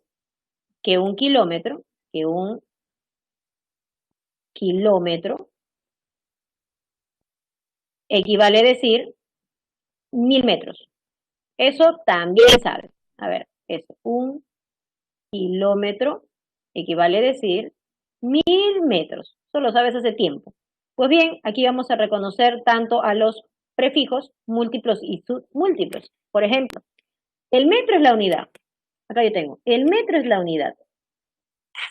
A: que que un kilómetro equivale a decir 1000 metros. Eso también sabes. A ver, eso, un kilómetro equivale a decir 1000 metros. Eso lo sabes hace tiempo. Pues bien, aquí vamos a reconocer tanto a los prefijos múltiplos y submúltiplos. Por ejemplo, el metro es la unidad. Acá yo tengo, el metro es la unidad.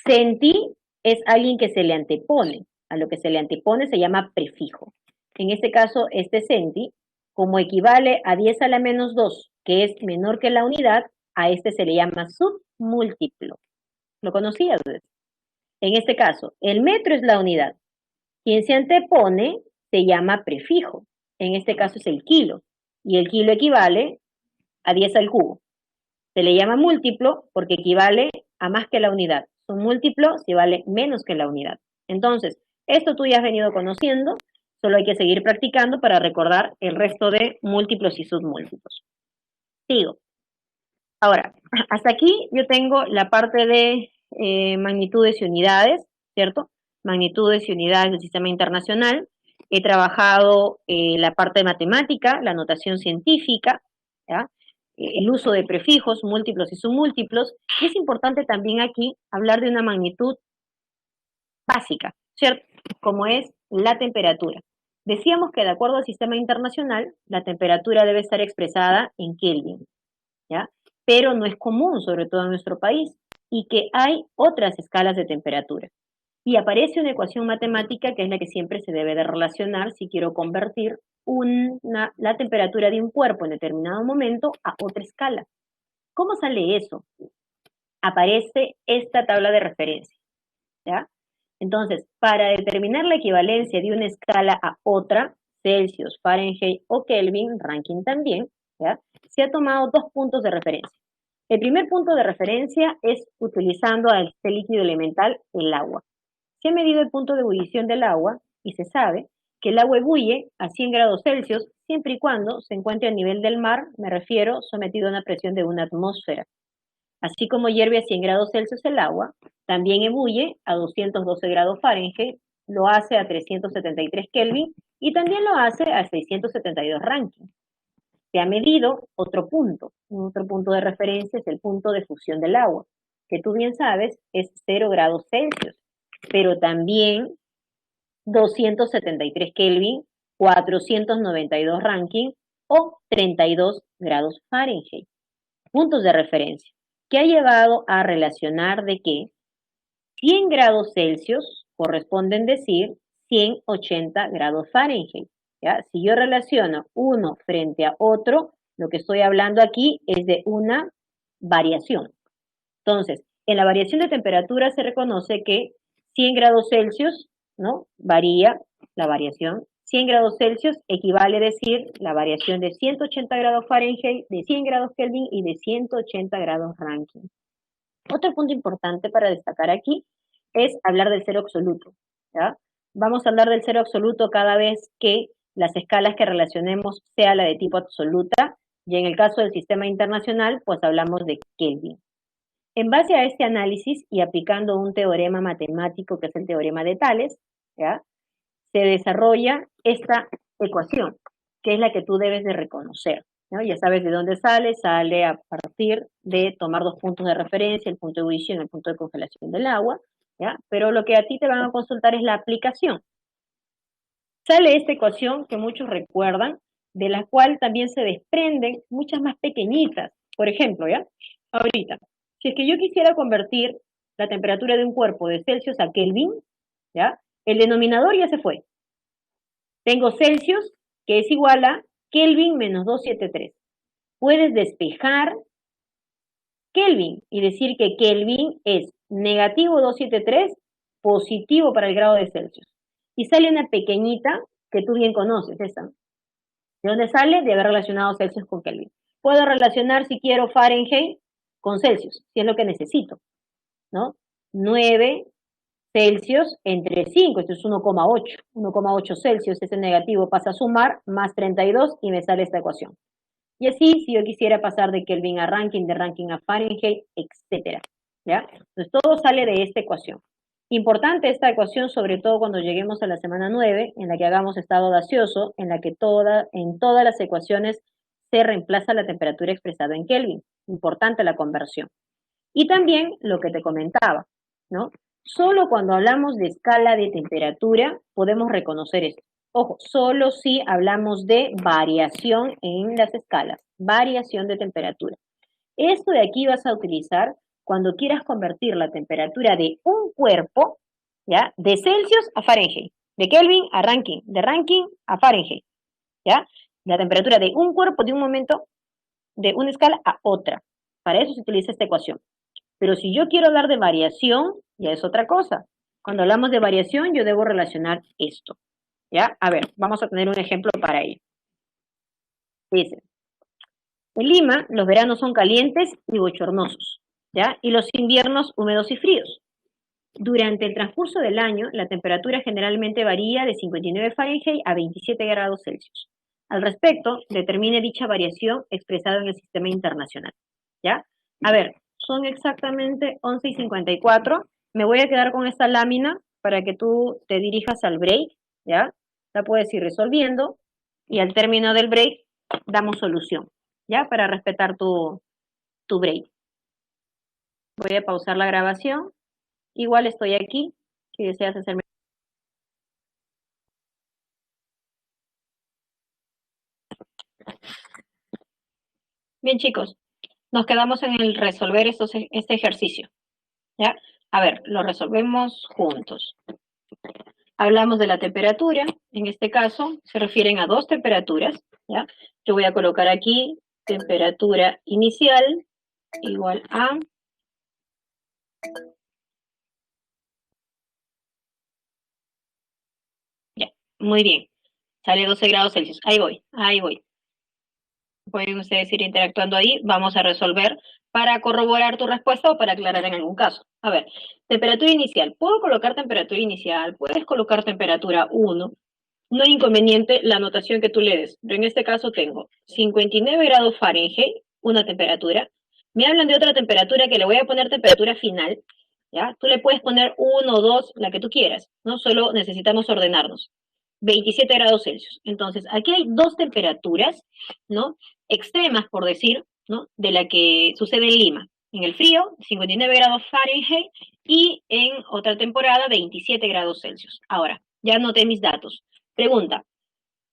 A: Centi es alguien que se le antepone. A lo que se le antepone se llama prefijo. En este caso, este centi, como equivale a 10 a la menos 2, que es menor que la unidad, a este se le llama submúltiplo. ¿Lo conocías? En este caso, el metro es la unidad. Quien se antepone se llama prefijo. En este caso es el kilo. Y el kilo equivale a 10 al cubo. Se le llama múltiplo porque equivale a más que la unidad. Un múltiplo si vale menos que la unidad. Entonces, esto tú ya has venido conociendo, solo hay que seguir practicando para recordar el resto de múltiplos y submúltiplos. Sigo. Ahora, hasta aquí yo tengo la parte de magnitudes y unidades, ¿cierto? Magnitudes y unidades del sistema internacional. He trabajado la parte de matemática, la notación científica, ¿ya?, el uso de prefijos, múltiplos y submúltiplos. Y es importante también aquí hablar de una magnitud básica, ¿cierto?, como es la temperatura. Decíamos que de acuerdo al sistema internacional, la temperatura debe estar expresada en Kelvin, ¿ya? Pero no es común, sobre todo en nuestro país, y que hay otras escalas de temperatura. Y aparece una ecuación matemática que es la que siempre se debe de relacionar si quiero convertir la temperatura de un cuerpo en determinado momento a otra escala. ¿Cómo sale eso? Aparece esta tabla de referencia, ¿ya? Entonces, para determinar la equivalencia de una escala a otra, Celsius, Fahrenheit o Kelvin, Rankine también, ¿ya?, se ha tomado dos puntos de referencia. El primer punto de referencia es utilizando a este líquido elemental, el agua. Se ha medido el punto de ebullición del agua y se sabe que el agua ebulle a 100 grados Celsius siempre y cuando se encuentre a nivel del mar, me refiero, sometido a una presión de una atmósfera. Así como hierve a 100 grados Celsius el agua, también ebulle a 212 grados Fahrenheit, lo hace a 373 Kelvin y también lo hace a 672 Rankine. Se ha medido otro punto de referencia es el punto de fusión del agua, que tú bien sabes es 0 grados Celsius, pero también 273 Kelvin, 492 Rankine o 32 grados Fahrenheit. Puntos de referencia, que ha llevado a relacionar de que 100 grados Celsius corresponden decir 180 grados Fahrenheit, ¿ya? Si yo relaciono uno frente a otro, lo que estoy hablando aquí es de una variación. Entonces, en la variación de temperatura se reconoce que 100 grados Celsius, ¿no?, varía la variación. 100 grados Celsius equivale a decir la variación de 180 grados Fahrenheit, de 100 grados Kelvin y de 180 grados Rankine. Otro punto importante para destacar aquí es hablar del cero absoluto, ¿ya? Vamos a hablar del cero absoluto cada vez que las escalas que relacionemos sea la de tipo absoluta, y en el caso del sistema internacional, pues hablamos de Kelvin. En base a este análisis y aplicando un teorema matemático que es el teorema de Tales, ¿ya?, se desarrolla esta ecuación, que es la que tú debes de reconocer, ¿no? Ya sabes de dónde sale a partir de tomar dos puntos de referencia, el punto de ebullición y el punto de congelación del agua, ¿ya? Pero lo que a ti te van a consultar es la aplicación. Sale esta ecuación que muchos recuerdan, de la cual también se desprenden muchas más pequeñitas. Por ejemplo, ¿ya? Ahorita, si es que yo quisiera convertir la temperatura de un cuerpo de Celsius a Kelvin, ¿ya? El denominador ya se fue. Tengo Celsius, que es igual a Kelvin menos 273. Puedes despejar Kelvin y decir que Kelvin es negativo 273, positivo para el grado de Celsius. Y sale una pequeñita que tú bien conoces, esta. ¿De dónde sale? De haber relacionado Celsius con Kelvin. Puedo relacionar, si quiero, Fahrenheit con Celsius, si es lo que necesito, ¿no? 9 Celsius entre 5, esto es 1,8. 1,8 Celsius, ese negativo pasa a sumar, más 32 y me sale esta ecuación. Y así, si yo quisiera pasar de Kelvin a Rankine, de Rankine a Fahrenheit, etcétera, ¿ya? Entonces, todo sale de esta ecuación. Importante esta ecuación, sobre todo cuando lleguemos a la semana 9, en la que hagamos estado gaseoso, en la que en todas las ecuaciones se reemplaza la temperatura expresada en Kelvin. Importante la conversión. Y también lo que te comentaba, ¿no? Solo cuando hablamos de escala de temperatura podemos reconocer esto. Ojo, solo si hablamos de variación en las escalas, variación de temperatura. Esto de aquí vas a utilizar cuando quieras convertir la temperatura de un cuerpo, ¿ya? De Celsius a Fahrenheit, de Kelvin a Rankine, de Rankine a Fahrenheit, ¿ya? La temperatura de un cuerpo de un momento, de una escala a otra. Para eso se utiliza esta ecuación. Pero si yo quiero hablar de variación, ya es otra cosa. Cuando hablamos de variación, yo debo relacionar esto. ¿Ya? A ver, vamos a tener un ejemplo para ello. Dice, en Lima, los veranos son calientes y bochornosos, ¿ya? Y los inviernos húmedos y fríos. Durante el transcurso del año, la temperatura generalmente varía de 59 Fahrenheit a 27 grados Celsius. Al respecto, determine dicha variación expresada en el sistema internacional, ¿ya? A ver, son exactamente 11:54. Me voy a quedar con esta lámina para que tú te dirijas al break, ¿ya? La puedes ir resolviendo y al término del break damos solución, ¿ya? Para respetar tu break. Voy a pausar la grabación. Igual estoy aquí, si deseas hacerme. Bien, chicos, nos quedamos en el resolver este ejercicio, ¿ya? A ver, lo resolvemos juntos. Hablamos de la temperatura, en este caso se refieren a dos temperaturas, ¿ya? Yo voy a colocar aquí temperatura inicial igual a ya, muy bien. Sale 12 grados Celsius. Ahí voy, ahí voy. Pueden ustedes ir interactuando ahí. Vamos a resolver para corroborar tu respuesta o para aclarar en algún caso. A ver, temperatura inicial. ¿Puedo colocar temperatura inicial? Puedes colocar temperatura 1. No hay inconveniente la anotación que tú le des. Pero en este caso tengo 59 grados Fahrenheit, una temperatura. Me hablan de otra temperatura que le voy a poner temperatura final. ¿Ya? Tú le puedes poner 1 o 2, la que tú quieras. ¿No? Solo necesitamos ordenarnos. 27 grados Celsius. Entonces, aquí hay dos temperaturas, ¿no? Extremas, por decir, ¿no? De la que sucede en Lima. En el frío, 59 grados Fahrenheit y en otra temporada, 27 grados Celsius. Ahora, ya anoté mis datos. Pregunta,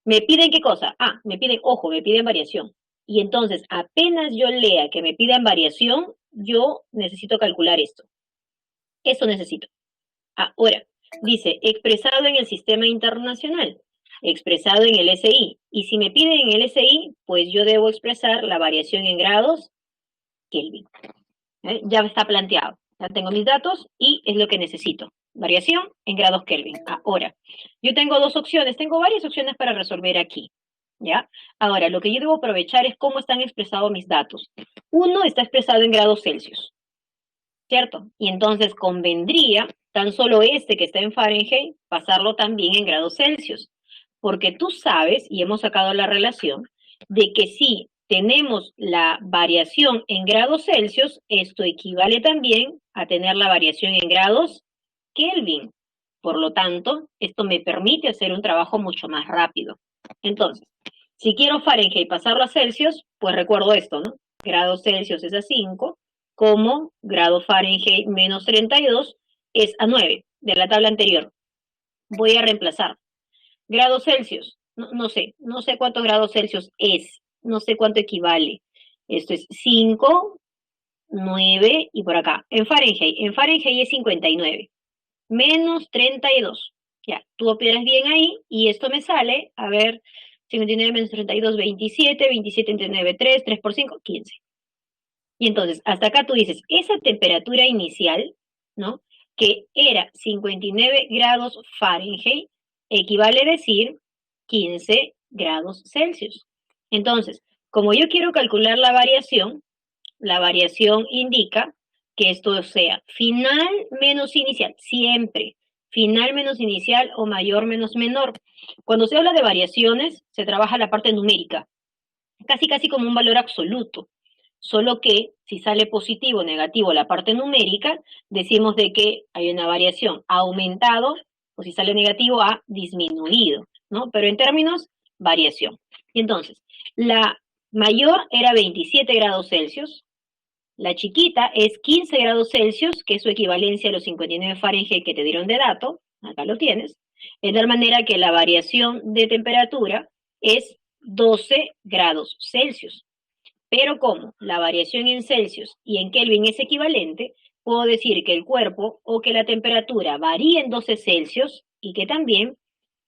A: ¿me piden qué cosa? Ah, me piden, ojo, me piden variación. Y entonces, apenas yo lea que me pidan variación, yo necesito calcular esto. Eso necesito. Ahora, dice, expresado en el sistema internacional, expresado en el SI. Y si me piden en el SI, pues yo debo expresar la variación en grados Kelvin. Ya está planteado. Ya tengo mis datos y es lo que necesito. Variación en grados Kelvin. Ahora, yo tengo dos opciones. Tengo varias opciones para resolver aquí. ¿Ya? Ahora, lo que yo debo aprovechar es cómo están expresados mis datos. Uno está expresado en grados Celsius, ¿cierto? Y entonces convendría tan solo este que está en Fahrenheit, pasarlo también en grados Celsius. Porque tú sabes, y hemos sacado la relación, de que si tenemos la variación en grados Celsius, esto equivale también a tener la variación en grados Kelvin. Por lo tanto, esto me permite hacer un trabajo mucho más rápido. Entonces, si quiero Fahrenheit pasarlo a Celsius, pues recuerdo esto, ¿no? Grado Celsius es a 5, como grado Fahrenheit menos 32 es a 9, de la tabla anterior. Voy a reemplazar. Grados Celsius, no sé cuántos grados Celsius es, no sé cuánto equivale. Esto es 5, 9 y por acá. En Fahrenheit es 59, menos 32. Ya, tú operas bien ahí y esto me sale, a ver, 59 menos 32, 27, 27 entre 9, 3 por 5, 15. Y entonces, hasta acá tú dices, esa temperatura inicial, ¿no? Que era 59 grados Fahrenheit, equivale a decir 15 grados Celsius. Entonces, como yo quiero calcular la variación indica que esto sea final menos inicial, siempre. Final menos inicial o mayor menos menor. Cuando se habla de variaciones, se trabaja la parte numérica, casi como un valor absoluto. Solo que si sale positivo o negativo la parte numérica, decimos de que hay una variación, ha aumentado, o si sale negativo, ha disminuido, ¿no? Pero en términos, variación. Y entonces, la mayor era 27 grados Celsius, la chiquita es 15 grados Celsius, que es su equivalencia a los 59 Fahrenheit que te dieron de dato, acá lo tienes, de tal manera que la variación de temperatura es 12 grados Celsius. Pero como la variación en Celsius y en Kelvin es equivalente, puedo decir que el cuerpo o que la temperatura varía en 12 Celsius y que también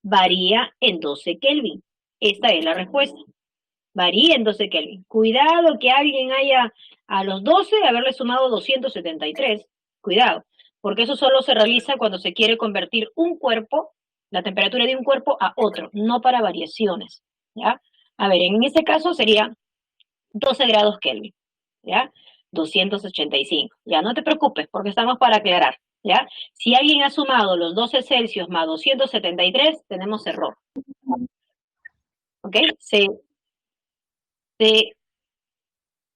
A: varía en 12 Kelvin. Esta es la respuesta. Varía en 12 Kelvin. Cuidado que alguien haya a los 12 haberle sumado 273. Cuidado, porque eso solo se realiza cuando se quiere convertir un cuerpo, la temperatura de un cuerpo, a otro, no para variaciones. ¿Ya? A ver, en este caso sería 12 grados Kelvin, ¿ya? 285. Ya, no te preocupes, porque estamos para aclarar, ¿ya? Si alguien ha sumado los 12 Celsius más 273, tenemos error. ¿Ok? Se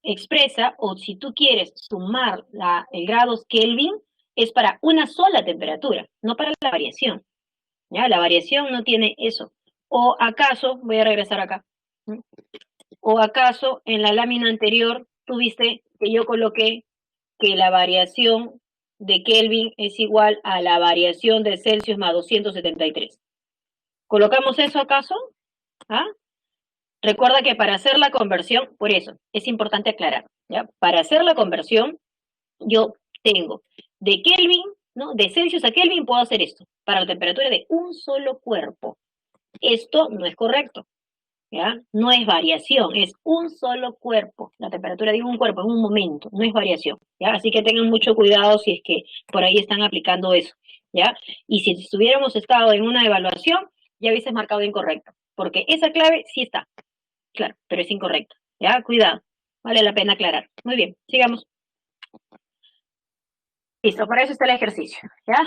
A: expresa, o si tú quieres sumar el grados Kelvin, es para una sola temperatura, no para la variación. ¿Ya? La variación no tiene eso. O acaso, voy a regresar acá, ¿no? O acaso en la lámina anterior tuviste que yo coloqué que la variación de Kelvin es igual a la variación de Celsius más 273. ¿Colocamos eso acaso? ¿Ah? Recuerda que para hacer la conversión, por eso es importante aclarar, ¿ya? Para hacer la conversión, yo tengo de Kelvin, ¿no? De Celsius a Kelvin puedo hacer esto, para la temperatura de un solo cuerpo. Esto no es correcto, ¿ya? No es variación, es un solo cuerpo, la temperatura de un cuerpo en un momento, no es variación, ¿ya? Así que tengan mucho cuidado si es que por ahí están aplicando eso, ¿ya? Y si estuviéramos estado en una evaluación, ya hubieses marcado incorrecto, porque esa clave sí está, claro, pero es incorrecta, ¿ya? Cuidado, vale la pena aclarar. Muy bien, sigamos. Listo, para eso está el ejercicio, ¿ya?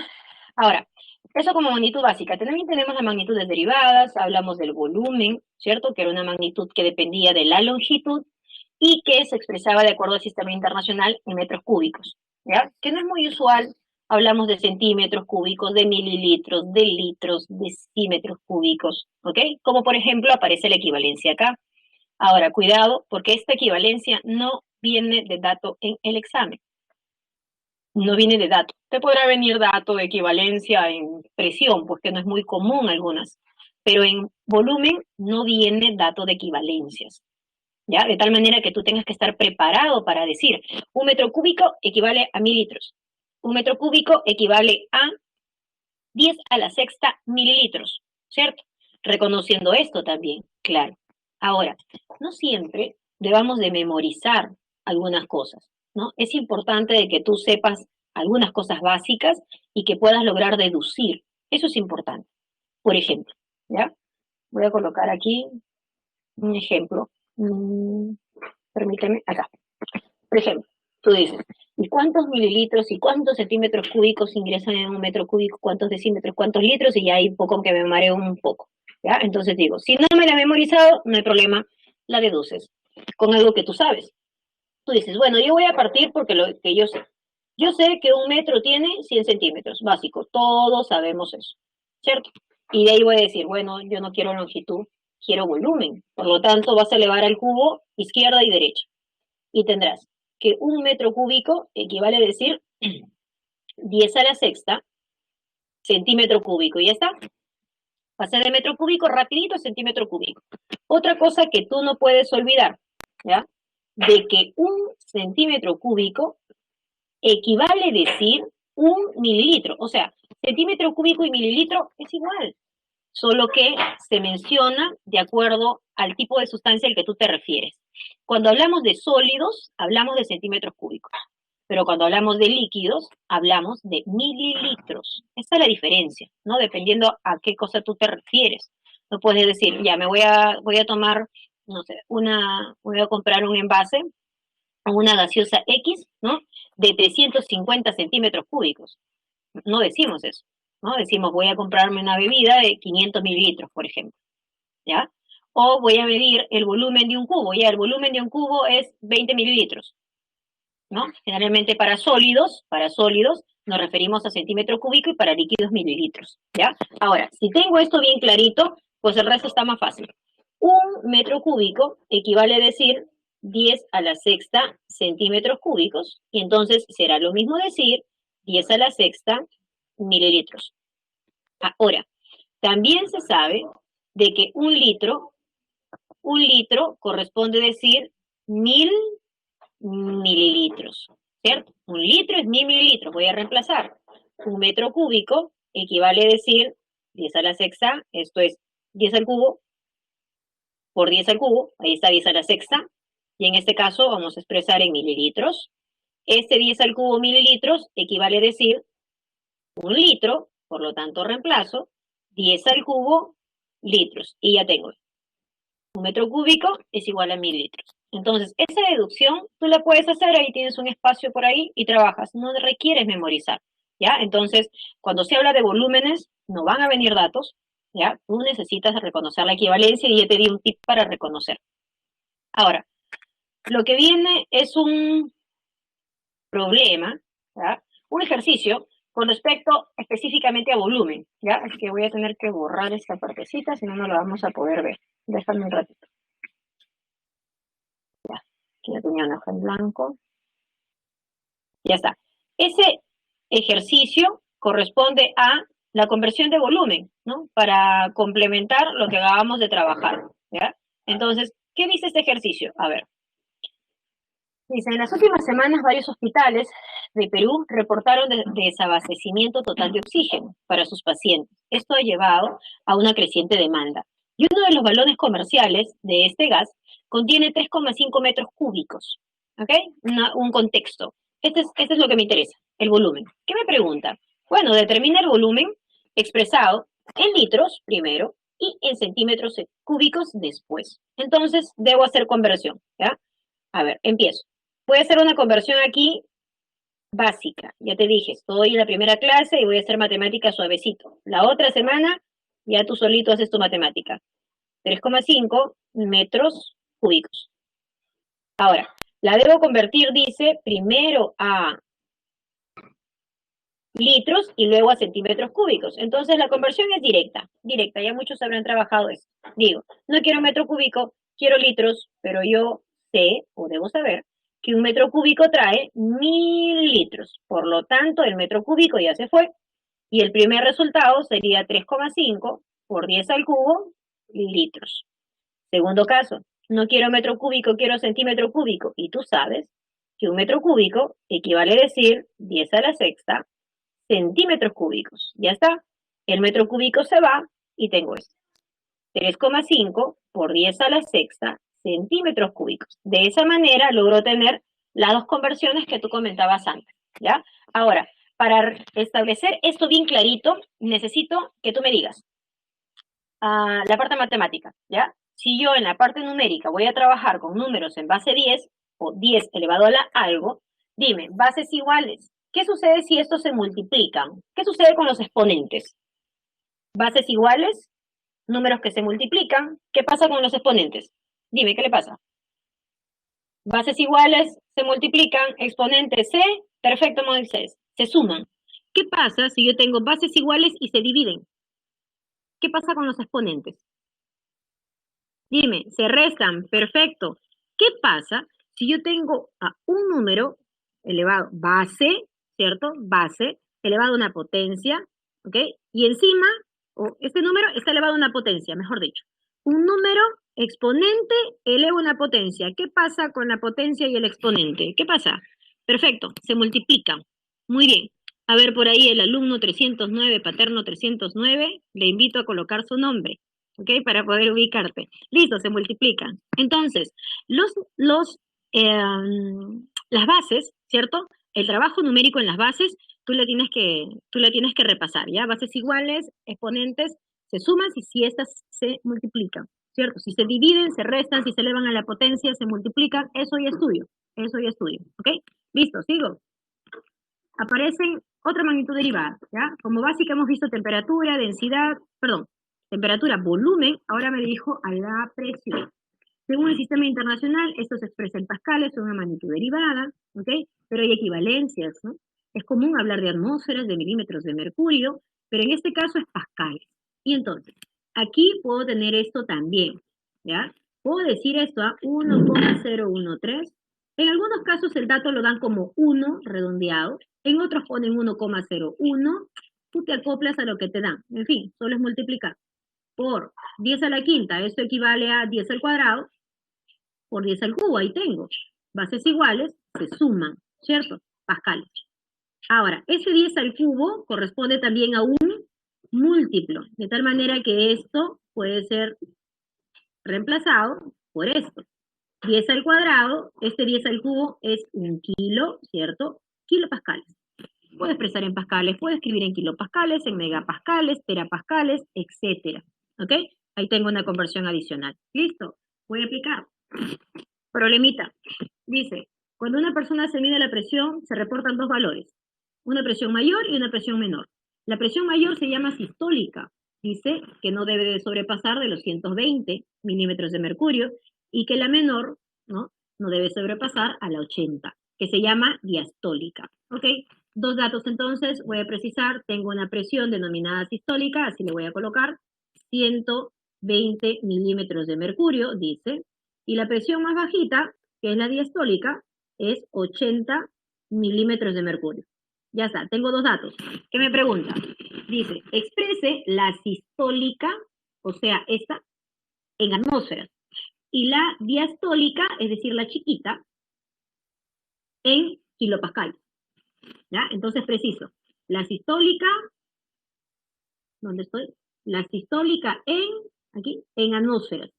A: Ahora, eso como magnitud básica. También tenemos las magnitudes derivadas, hablamos del volumen, ¿cierto? Que era una magnitud que dependía de la longitud y que se expresaba de acuerdo al sistema internacional en metros cúbicos, ¿ya? Que no es muy usual. Hablamos de centímetros cúbicos, de mililitros, de litros, decímetros cúbicos, ¿ok? Como por ejemplo aparece la equivalencia acá. Ahora, cuidado, porque esta equivalencia no viene de dato en el examen. No viene de dato. Te podrá venir dato de equivalencia en presión, pues que no es muy común algunas, pero en volumen no viene dato de equivalencias, ¿ya? De tal manera que tú tengas que estar preparado para decir, un metro cúbico equivale a 1000 litros, un metro cúbico equivale a 10 a la sexta mililitros, ¿cierto? Reconociendo esto también, claro. Ahora, no siempre debamos de memorizar algunas cosas, ¿no? Es importante de que tú sepas algunas cosas básicas y que puedas lograr deducir. Eso es importante. Por ejemplo, ¿ya? Voy a colocar aquí un ejemplo. Permíteme, acá. Por ejemplo, tú dices, ¿y cuántos mililitros y cuántos centímetros cúbicos ingresan en un metro cúbico? ¿Cuántos decímetros? ¿Cuántos litros? Y ya hay un poco que me mareo un poco, ¿ya? Entonces digo, si no me la he memorizado, no hay problema, la deduces con algo que tú sabes. Tú dices, bueno, yo voy a partir porque lo que yo sé. Yo sé que un metro tiene 100 centímetros, básico, todos sabemos eso, ¿cierto? Y de ahí voy a decir, bueno, yo no quiero longitud, quiero volumen. Por lo tanto, vas a elevar al cubo izquierda y derecha. Y tendrás que un metro cúbico equivale a decir 10 a la sexta centímetro cúbico. Y ya está. Pasé de metro cúbico rapidito a centímetro cúbico. Otra cosa que tú no puedes olvidar, ¿ya? De que un centímetro cúbico equivale a decir un mililitro. O sea, centímetro cúbico y mililitro es igual, solo que se menciona de acuerdo al tipo de sustancia al que tú te refieres. Cuando hablamos de sólidos, hablamos de centímetros cúbicos, pero cuando hablamos de líquidos, hablamos de mililitros. Esa es la diferencia, ¿no? Dependiendo a qué cosa tú te refieres. No puedes decir, ya, voy a tomar, no sé, voy a comprar un envase una gaseosa X, ¿no? De 350 centímetros cúbicos. No decimos eso, ¿no? Decimos, voy a comprarme una bebida de 500 mililitros, por ejemplo, ¿ya? O voy a medir el volumen de un cubo, ya, el volumen de un cubo es 20 mililitros, ¿no? Generalmente para sólidos, nos referimos a centímetro cúbico y para líquidos mililitros, ¿ya? Ahora, si tengo esto bien clarito, pues el resto está más fácil. Un metro cúbico equivale a decir 10 a la sexta centímetros cúbicos, y entonces será lo mismo decir 10 a la sexta mililitros. Ahora, también se sabe de que un litro corresponde a decir 1000 mililitros, ¿cierto? Un litro es 1000 mililitros, voy a reemplazar. Un metro cúbico equivale a decir 10 a la sexta, esto es 10 al cubo, por 10 al cubo, ahí está 10 a la sexta, y en este caso vamos a expresar en mililitros. Este 10 al cubo mililitros equivale a decir un litro, por lo tanto reemplazo 10 al cubo litros, y ya tengo. Un metro cúbico es igual a 1000 litros. Entonces, esa deducción tú la puedes hacer, ahí tienes un espacio por ahí y trabajas, no requieres memorizar, ¿ya? Entonces, cuando se habla de volúmenes, no van a venir datos, ¿ya? Tú necesitas reconocer la equivalencia y ya te di un tip para reconocer. Ahora, lo que viene es un problema, ¿ya? Un ejercicio con respecto específicamente a volumen, ¿ya? Es que voy a tener que borrar esta partecita, si no, no lo vamos a poder ver. Déjame un ratito. Ya, aquí ya tenía una hoja en blanco. Ya está. Ese ejercicio corresponde a la conversión de volumen, ¿no? Para complementar lo que acabamos de trabajar, ¿ya? Entonces, ¿qué dice este ejercicio? A ver. Dice, en las últimas semanas varios hospitales de Perú reportaron desabastecimiento total de oxígeno para sus pacientes. Esto ha llevado a una creciente demanda. Y uno de los balones comerciales de este gas contiene 3,5 metros cúbicos. ¿Ok? Un contexto. Este es lo que me interesa, el volumen. ¿Qué me pregunta? Bueno, determina el volumen expresado en litros primero y en centímetros cúbicos después. Entonces, debo hacer conversión, ¿ya? A ver, empiezo. Voy a hacer una conversión aquí básica. Ya te dije, estoy en la primera clase y voy a hacer matemática suavecito. La otra semana ya tú solito haces tu matemática. 3,5 metros cúbicos. Ahora, la debo convertir, dice, primero a litros y luego a centímetros cúbicos. Entonces la conversión es directa, directa. Ya muchos habrán trabajado eso. Digo, no quiero metro cúbico, quiero litros, pero yo sé o debo saber que un metro cúbico trae 1000 litros. Por lo tanto, el metro cúbico ya se fue y el primer resultado sería 3,5 por 10 al cubo litros. Segundo caso, no quiero metro cúbico, quiero centímetro cúbico. Y tú sabes que un metro cúbico equivale a decir 10 a la sexta centímetros cúbicos. Ya está. El metro cúbico se va y tengo esto. 3,5 por 10 a la sexta centímetros cúbicos. De esa manera logro tener las dos conversiones que tú comentabas antes, ¿ya? Ahora, para establecer esto bien clarito, necesito que tú me digas la parte matemática, ¿ya? Si yo en la parte numérica voy a trabajar con números en base 10 o 10 elevado a la algo, dime, bases iguales. ¿Qué sucede si estos se multiplican? ¿Qué sucede con los exponentes? Bases iguales, números que se multiplican. ¿Qué pasa con los exponentes? Dime, ¿qué le pasa? Bases iguales se multiplican, exponentes se Perfecto, Moisés. Se suman. ¿Qué pasa si yo tengo bases iguales y se dividen? ¿Qué pasa con los exponentes? Dime, se restan, perfecto. ¿Qué pasa si yo tengo a un número elevado, base, ¿cierto? Base, elevado a una potencia, ¿ok? Y encima, o este número está elevado a una potencia, mejor dicho. Un número exponente eleva una potencia. ¿Qué pasa con la potencia y el exponente? ¿Qué pasa? Perfecto, se multiplican. Muy bien. A ver, por ahí el alumno 309, paterno 309, le invito a colocar su nombre, ¿ok? Para poder ubicarte. Listo, se multiplican. Entonces, los, eh, las bases, ¿cierto? El trabajo numérico en las bases, tú le tienes que repasar, ¿ya? Bases iguales, exponentes, se suman si estas se multiplican, ¿cierto? Si se dividen, se restan, si se elevan a la potencia, se multiplican, eso ya estudio, ¿ok? Listo, sigo. Aparecen otra magnitud derivada, ¿ya? Como básica hemos visto temperatura, densidad, perdón, temperatura, volumen, ahora me dirijo a la presión. Según el sistema internacional, esto se expresa en pascales, son una magnitud derivada, ¿ok? Pero hay equivalencias, ¿no? Es común hablar de atmósferas, de milímetros de mercurio, pero en este caso es pascales. Y entonces, aquí puedo tener esto también, ¿ya? Puedo decir esto a 1,013. En algunos casos el dato lo dan como 1 redondeado, en otros ponen 1,01. Tú te acoplas a lo que te dan. En fin, solo es multiplicar por 10 a la quinta, esto equivale a 10 al cuadrado, por 10 al cubo, ahí tengo. Bases iguales se suman, ¿cierto? Pascales. Ahora, ese 10 al cubo corresponde también a un múltiplo, de tal manera que esto puede ser reemplazado por esto. 10 al cuadrado, este 10 al cubo es un kilo, ¿cierto? Kilopascales. Puedo expresar en pascales, puedo escribir en kilopascales, en megapascales, terapascales, etcétera. ¿Ok? Ahí tengo una conversión adicional. ¿Listo? Voy a aplicar. Problemita. Dice, cuando una persona se mide la presión, se reportan dos valores. Una presión mayor y una presión menor. La presión mayor se llama sistólica. Dice que no debe de sobrepasar de los 120 milímetros de mercurio y que la menor, ¿no? No debe sobrepasar a la 80, que se llama diastólica. ¿Ok? Dos datos entonces, voy a precisar. Tengo una presión denominada sistólica, así le voy a colocar 120 milímetros de mercurio, dice. Y la presión más bajita, que es la diastólica, es 80 milímetros de mercurio. Ya está, tengo dos datos. ¿Qué me pregunta? Dice, exprese la sistólica, o sea, esta, en atmósferas. Y la diastólica, es decir, la chiquita, en kilopascal. ¿Ya? Entonces preciso. La sistólica, ¿dónde estoy? La sistólica aquí, en atmósferas.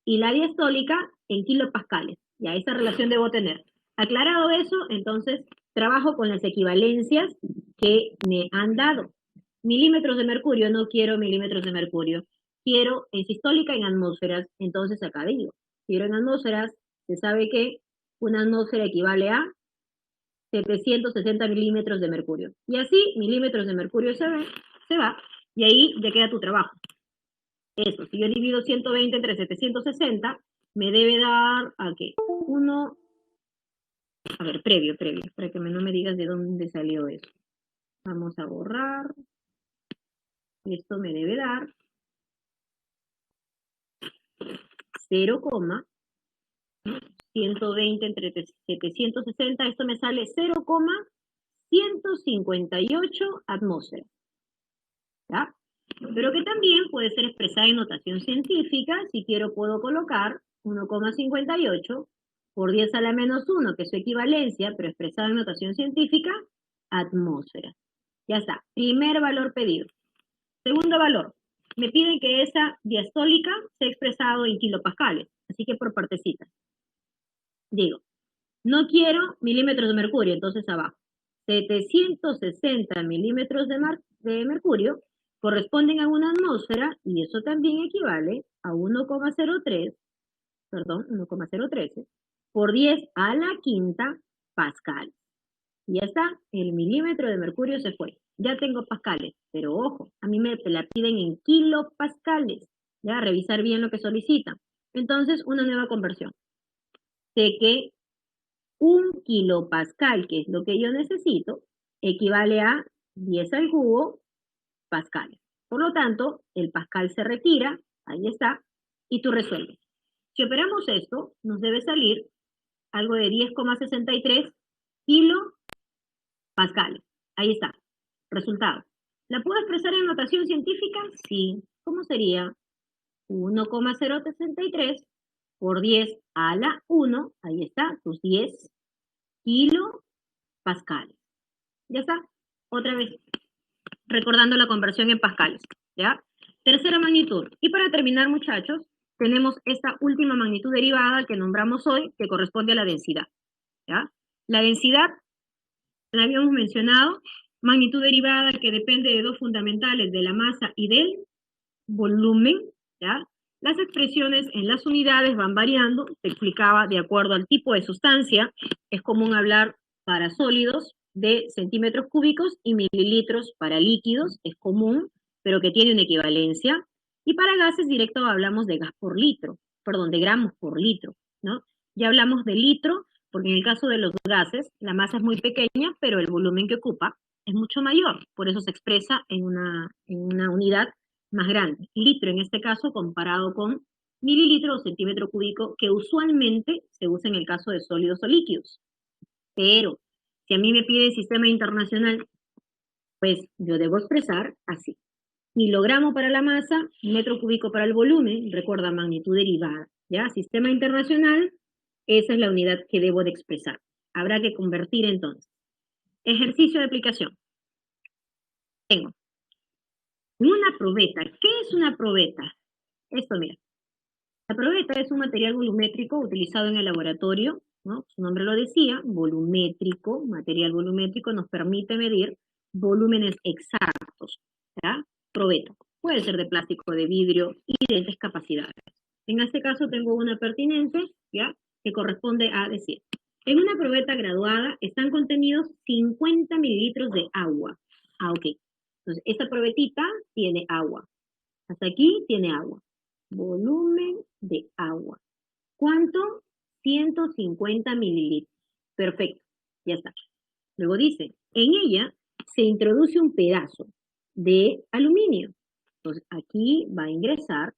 A: Y la diastólica en kilopascales. Ya, esa relación debo tener. Aclarado eso, entonces trabajo con las equivalencias que me han dado. Milímetros de mercurio, no quiero milímetros de mercurio. Quiero en sistólica en atmósferas, entonces acá digo. Quiero en atmósferas, se sabe que una atmósfera equivale a 760 milímetros de mercurio. Y así, milímetros de mercurio se va, y ahí ya queda tu trabajo. Eso, si yo divido 120 entre 760, me debe dar, ¿a qué? A ver, previo, para que no me digas de dónde salió eso. Vamos a borrar. Esto me debe dar 0, 120 entre 760, esto me sale 0,158 atmósferas. ¿Ya? Pero que también puede ser expresada en notación científica. Si quiero puedo colocar 1,58 por 10 a la menos 1, que es su equivalencia, pero expresada en notación científica, atmósfera. Ya está. Primer valor pedido. Segundo valor. Me piden que esa diastólica sea expresado en kilopascales. Así que por partecitas. Digo, no quiero milímetros de mercurio, entonces abajo. 760 milímetros de mercurio corresponden a una atmósfera y eso también equivale a 1,013 por 10 a la quinta pascal. Y ya está, el milímetro de mercurio se fue. Ya tengo pascales, pero ojo, a mí me la piden en kilopascales. Ya, revisar bien lo que solicitan. Entonces, una nueva conversión. Sé que 1 kilopascal, que es lo que yo necesito, equivale a 10 al cubo pascales. Por lo tanto, el pascal se retira, ahí está, y tú resuelves. Si operamos esto, nos debe salir algo de 10,63 kilopascales. Ahí está, resultado. ¿La puedo expresar en notación científica? Sí. ¿Cómo sería? 1,063 por 10 a la 1, ahí está, tus 10 kilopascales. Ya está, otra vez, recordando la conversión en pascales, ¿ya? Tercera magnitud. Y para terminar, muchachos, tenemos esta última magnitud derivada que nombramos hoy, que corresponde a la densidad, ¿ya? La densidad, la habíamos mencionado, magnitud derivada que depende de dos fundamentales, de la masa y del volumen, ¿ya? Las expresiones en las unidades van variando, te explicaba, de acuerdo al tipo de sustancia. Es común hablar para sólidos de centímetros cúbicos y mililitros para líquidos, es común, pero que tiene una equivalencia. Y para gases directo hablamos de gas por litro, perdón, de gramos por litro, ¿no? Ya hablamos de litro, porque en el caso de los gases, la masa es muy pequeña, pero el volumen que ocupa es mucho mayor, por eso se expresa en una unidad más grande. Litro en este caso comparado con mililitro o centímetro cúbico, que usualmente se usa en el caso de sólidos o líquidos. Pero si a mí me pide el sistema internacional, pues yo debo expresar así. Kilogramo para la masa, metro cúbico para el volumen, recuerda magnitud derivada. ¿Ya? Sistema internacional, esa es la unidad que debo de expresar. Habrá que convertir entonces. Ejercicio de aplicación. Tengo una probeta. ¿Qué es una probeta? Esto, mira. La probeta es un material volumétrico utilizado en el laboratorio, ¿no? Su nombre lo decía, volumétrico, material volumétrico nos permite medir volúmenes exactos, ¿ya? Probeta. Puede ser de plástico, de vidrio y de diferentes capacidades. En este caso tengo una pertinencia, ¿ya? Que corresponde a decir, en una probeta graduada están contenidos 50 mililitros de agua. Ah, ok. Entonces, esta probetita tiene agua. Hasta aquí tiene agua. Volumen de agua. ¿Cuánto? 150 mililitros. Perfecto, ya está. Luego dice, en ella se introduce un pedazo de aluminio. Entonces, aquí va a ingresar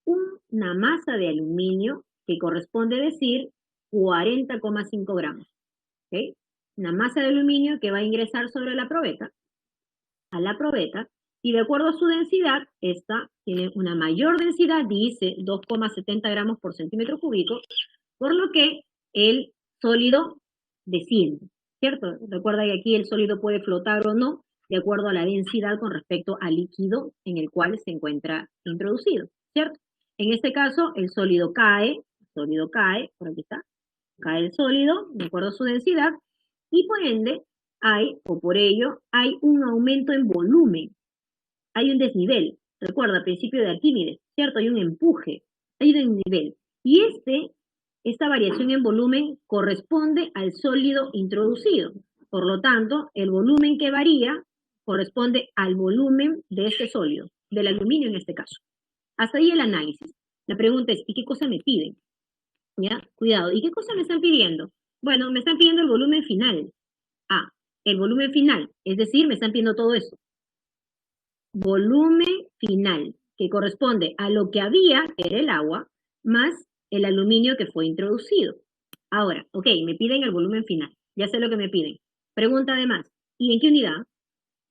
A: una masa de aluminio que corresponde decir 40,5 gramos. ¿Okay? Una masa de aluminio que va a ingresar sobre la probeta, a la probeta, y de acuerdo a su densidad, esta tiene una mayor densidad, dice 2,70 gramos por centímetro cúbico, por lo que el sólido desciende, ¿cierto? Recuerda que aquí el sólido puede flotar o no, de acuerdo a la densidad con respecto al líquido en el cual se encuentra introducido, ¿cierto? En este caso, el sólido cae, por aquí está, cae el sólido, de acuerdo a su densidad, y por ende, o por ello, hay un aumento en volumen, hay un desnivel. Recuerda, principio de Arquímedes, ¿cierto? Hay un empuje, hay un desnivel. Y esta variación en volumen corresponde al sólido introducido. Por lo tanto, el volumen que varía corresponde al volumen de este sólido, del aluminio en este caso. Hasta ahí el análisis. La pregunta es, ¿y qué cosa me piden? ¿Ya? Cuidado, ¿y qué cosa me están pidiendo? Bueno, me están pidiendo el volumen final. Ah, el volumen final, es decir, me están pidiendo todo eso. Volumen final, que corresponde a lo que había, que era el agua, más el aluminio que fue introducido. Ahora, ok, me piden el volumen final, ya sé lo que me piden. Pregunta además, ¿y en qué unidad?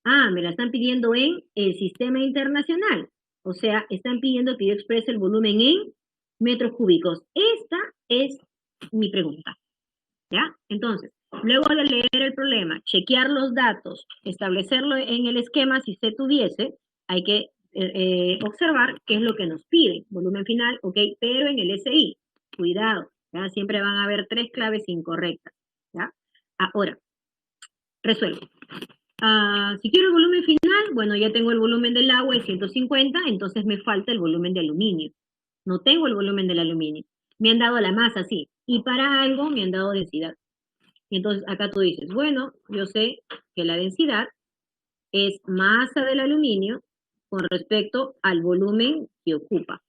A: Ah, me la están pidiendo en el sistema internacional. O sea, están pidiendo que yo exprese el volumen en metros cúbicos. Esta es mi pregunta. ¿Ya? Entonces, luego de leer el problema, chequear los datos, establecerlo en el esquema si se tuviese, hay que observar qué es lo que nos piden. Volumen final, ok, pero en el SI, cuidado, ¿ya? Siempre van a haber 3 claves incorrectas, ¿ya? Ahora, resuelvo. Si quiero el volumen final, bueno, ya tengo el volumen del agua, es 150, entonces me falta el volumen de aluminio. No tengo el volumen del aluminio. Me han dado la masa, sí, y para algo me han dado densidad. Y entonces acá tú dices, bueno, yo sé que la densidad es masa del aluminio con respecto al volumen que ocupa,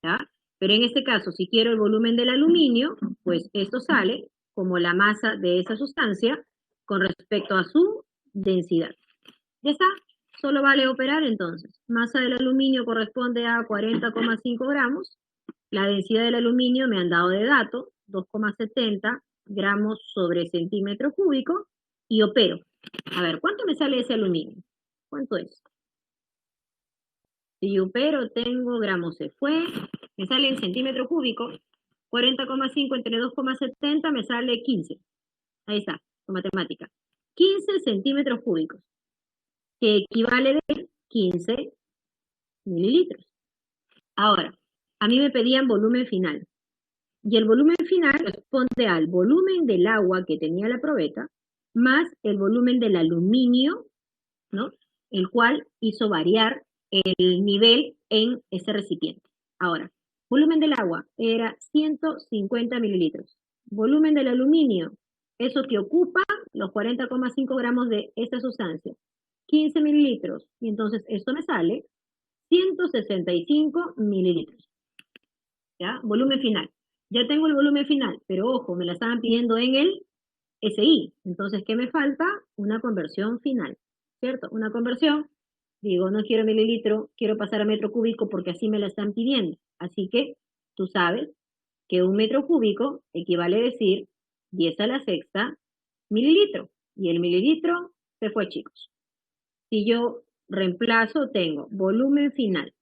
A: ¿ya? Pero en este caso, si quiero el volumen del aluminio, pues esto sale como la masa de esa sustancia con respecto a su densidad. Ya está, solo vale operar entonces. Masa del aluminio corresponde a 40,5 gramos. La densidad del aluminio me han dado de dato, 2,70 gramos sobre centímetro cúbico, y opero. A ver, ¿cuánto me sale ese aluminio? ¿Cuánto es? Si opero, tengo gramos, se fue, me sale en centímetro cúbico, 40,5 entre 2,70 me sale 15. Ahí está, con matemática. 15 centímetros cúbicos, que equivale a 15 mililitros. Ahora, a mí me pedían volumen final. Y el volumen final responde al volumen del agua que tenía la probeta, más el volumen del aluminio, ¿no? El cual hizo variar el nivel en ese recipiente. Ahora, volumen del agua era 150 mililitros. Volumen del aluminio, eso que ocupa los 40,5 gramos de esta sustancia, 15 mililitros. Y entonces esto me sale 165 mililitros. ¿Ya? Volumen final. Ya tengo el volumen final, pero ojo, me la estaban pidiendo en el SI. Entonces, ¿qué me falta? Una conversión final, ¿cierto? Una conversión, digo, no quiero mililitro, quiero pasar a metro cúbico porque así me la están pidiendo. Así que tú sabes que un metro cúbico equivale a decir 10 a la sexta mililitro. Y el mililitro se fue, chicos. Si yo reemplazo, tengo volumen final.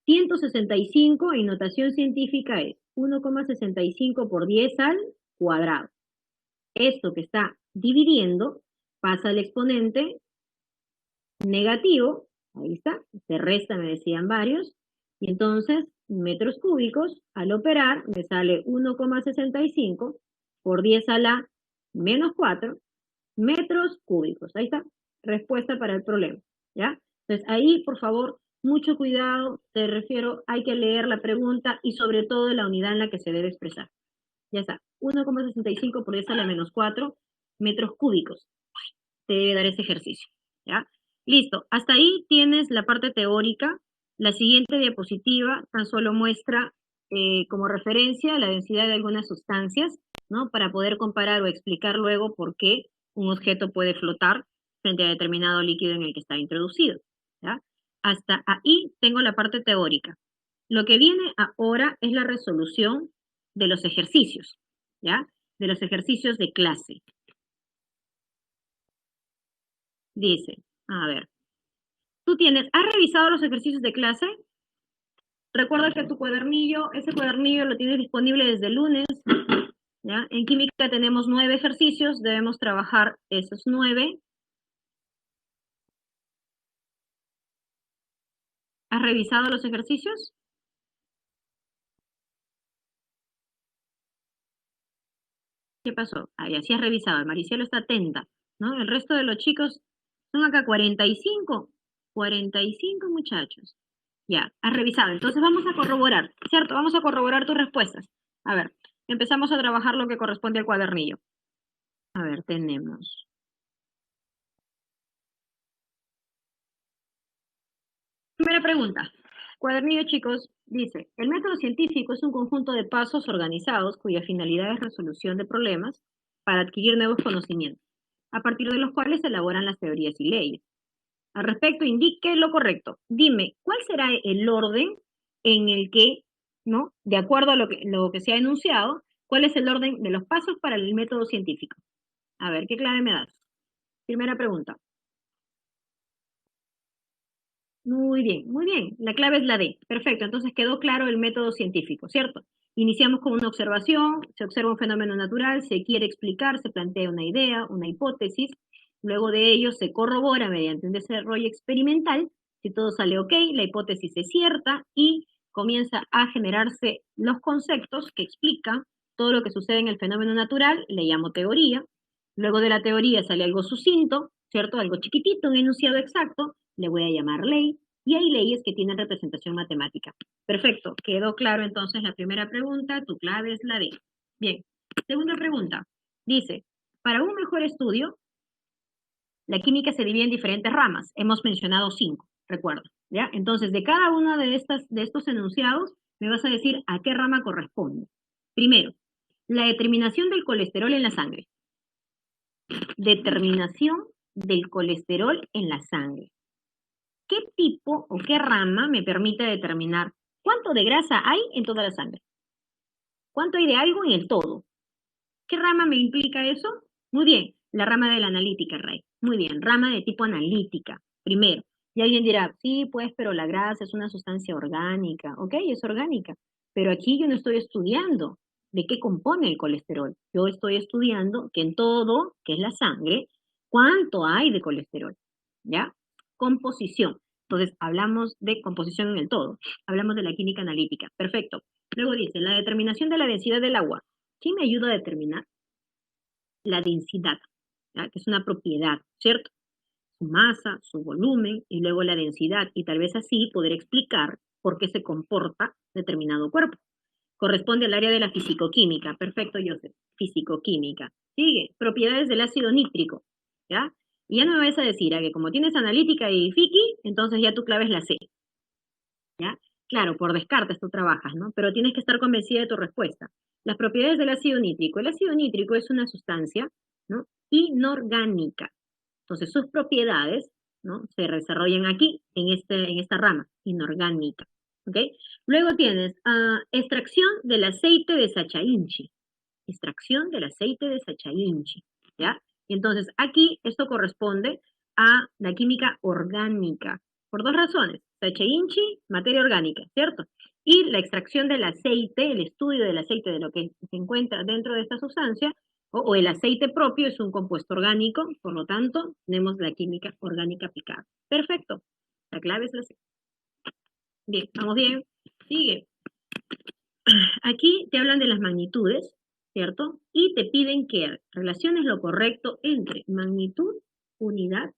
A: 165 en notación científica es 1,65 por 10 al cuadrado. Esto que está dividiendo pasa al exponente negativo, ahí está, se resta, me decían varios, y entonces metros cúbicos, al operar, me sale 1,65 por 10 a la menos 4 metros cúbicos. Ahí está, respuesta para el problema, ¿ya? Entonces ahí, por favor, mucho cuidado, te refiero, hay que leer la pregunta y sobre todo la unidad en la que se debe expresar. Ya está, 1,65 por 10 a la menos 4 metros cúbicos. Te debe dar ese ejercicio, ¿ya? Listo, hasta ahí tienes la parte teórica. La siguiente diapositiva tan solo muestra como referencia la densidad de algunas sustancias, ¿no? Para poder comparar o explicar luego por qué un objeto puede flotar frente a determinado líquido en el que está introducido, ¿ya? Hasta ahí tengo la parte teórica. Lo que viene ahora es la resolución de los ejercicios, ¿ya? De los ejercicios de clase. Dice, a ver, ¿has revisado los ejercicios de clase? Recuerda que tu cuadernillo, ese cuadernillo lo tienes disponible desde el lunes, ¿ya? En química tenemos 9 ejercicios, debemos trabajar esos 9. ¿Has revisado los ejercicios? ¿Qué pasó? Ahí, así has revisado, Maricielo está atenta, ¿no? El resto de los chicos son acá 45 muchachos. Ya, has revisado. Entonces vamos a corroborar, ¿cierto? Vamos a corroborar tus respuestas. A ver, empezamos a trabajar lo que corresponde al cuadernillo. A ver, tenemos. Primera pregunta. Cuadernillo, chicos, dice, el método científico es un conjunto de pasos organizados cuya finalidad es resolución de problemas para adquirir nuevos conocimientos, a partir de los cuales se elaboran las teorías y leyes. Al respecto, indique lo correcto. Dime, ¿cuál será el orden en el que, ¿no? De acuerdo a lo que se ha enunciado, cuál es el orden de los pasos para el método científico? A ver, ¿qué clave me das? Primera pregunta. Muy bien, muy bien. La clave es la D. Perfecto, entonces quedó claro el método científico, ¿cierto? Iniciamos con una observación, se observa un fenómeno natural, se quiere explicar, se plantea una idea, una hipótesis, luego de ello se corrobora mediante un desarrollo experimental, si todo sale ok, la hipótesis es cierta y comienza a generarse los conceptos que explican todo lo que sucede en el fenómeno natural, le llamo teoría, luego de la teoría sale algo sucinto, ¿cierto? Algo chiquitito, un enunciado exacto, le voy a llamar ley, y hay leyes que tienen representación matemática. Perfecto, quedó claro entonces la primera pregunta, tu clave es la D. Bien, segunda pregunta, dice, para un mejor estudio, la química se divide en diferentes ramas, hemos mencionado 5, recuerdo, ¿ya? Entonces, de cada uno de estos enunciados, me vas a decir a qué rama corresponde. Primero, La determinación del colesterol en la sangre. Determinación del colesterol en la sangre. ¿Qué tipo o qué rama me permite determinar cuánto de grasa hay en toda la sangre? ¿Cuánto hay de algo en el todo? ¿Qué rama me implica eso? Muy bien, la rama de la analítica, Ray. Muy bien, rama de tipo analítica, primero. Y alguien dirá, sí, pues, pero la grasa es una sustancia orgánica. Ok, es orgánica. Pero aquí yo no estoy estudiando de qué compone el colesterol. Yo estoy estudiando que en todo, que es la sangre, cuánto hay de colesterol. ¿Ya? Composición. Entonces, hablamos de composición en el todo. Hablamos de la química analítica. Perfecto. Luego dice, la determinación de la densidad del agua. ¿Quién me ayuda a determinar? La densidad, ¿ya? Que es una propiedad, ¿cierto? Su masa, su volumen y luego la densidad y tal vez así poder explicar por qué se comporta determinado cuerpo. Corresponde al área de la fisicoquímica. Perfecto, Joseph. Fisicoquímica. Sigue. Propiedades del ácido nítrico, ¿ya? Y ya no me vas a decir que como tienes analítica y fiki, entonces ya tu clave es la C, ¿ya? Claro, por descartes tú trabajas, ¿no? Pero tienes que estar convencida de tu respuesta. Las propiedades del ácido nítrico. El ácido nítrico es una sustancia, ¿no? Inorgánica. Entonces, sus propiedades, ¿no? Se desarrollan aquí, en esta rama, inorgánica, ¿ok? Luego tienes extracción del aceite de Sacha Inchi. Extracción del aceite de Sacha Inchi, ¿ya? Y entonces, aquí esto corresponde a la química orgánica, por dos razones. Sacha Inchi, materia orgánica, ¿cierto? Y la extracción del aceite, el estudio del aceite, de lo que se encuentra dentro de esta sustancia, o el aceite propio es un compuesto orgánico, por lo tanto, tenemos la química orgánica aplicada. Perfecto. La clave es la C. Bien, vamos bien. Sigue. Aquí te hablan de las magnitudes, ¿cierto? Y te piden que relaciones lo correcto entre magnitud, unidad,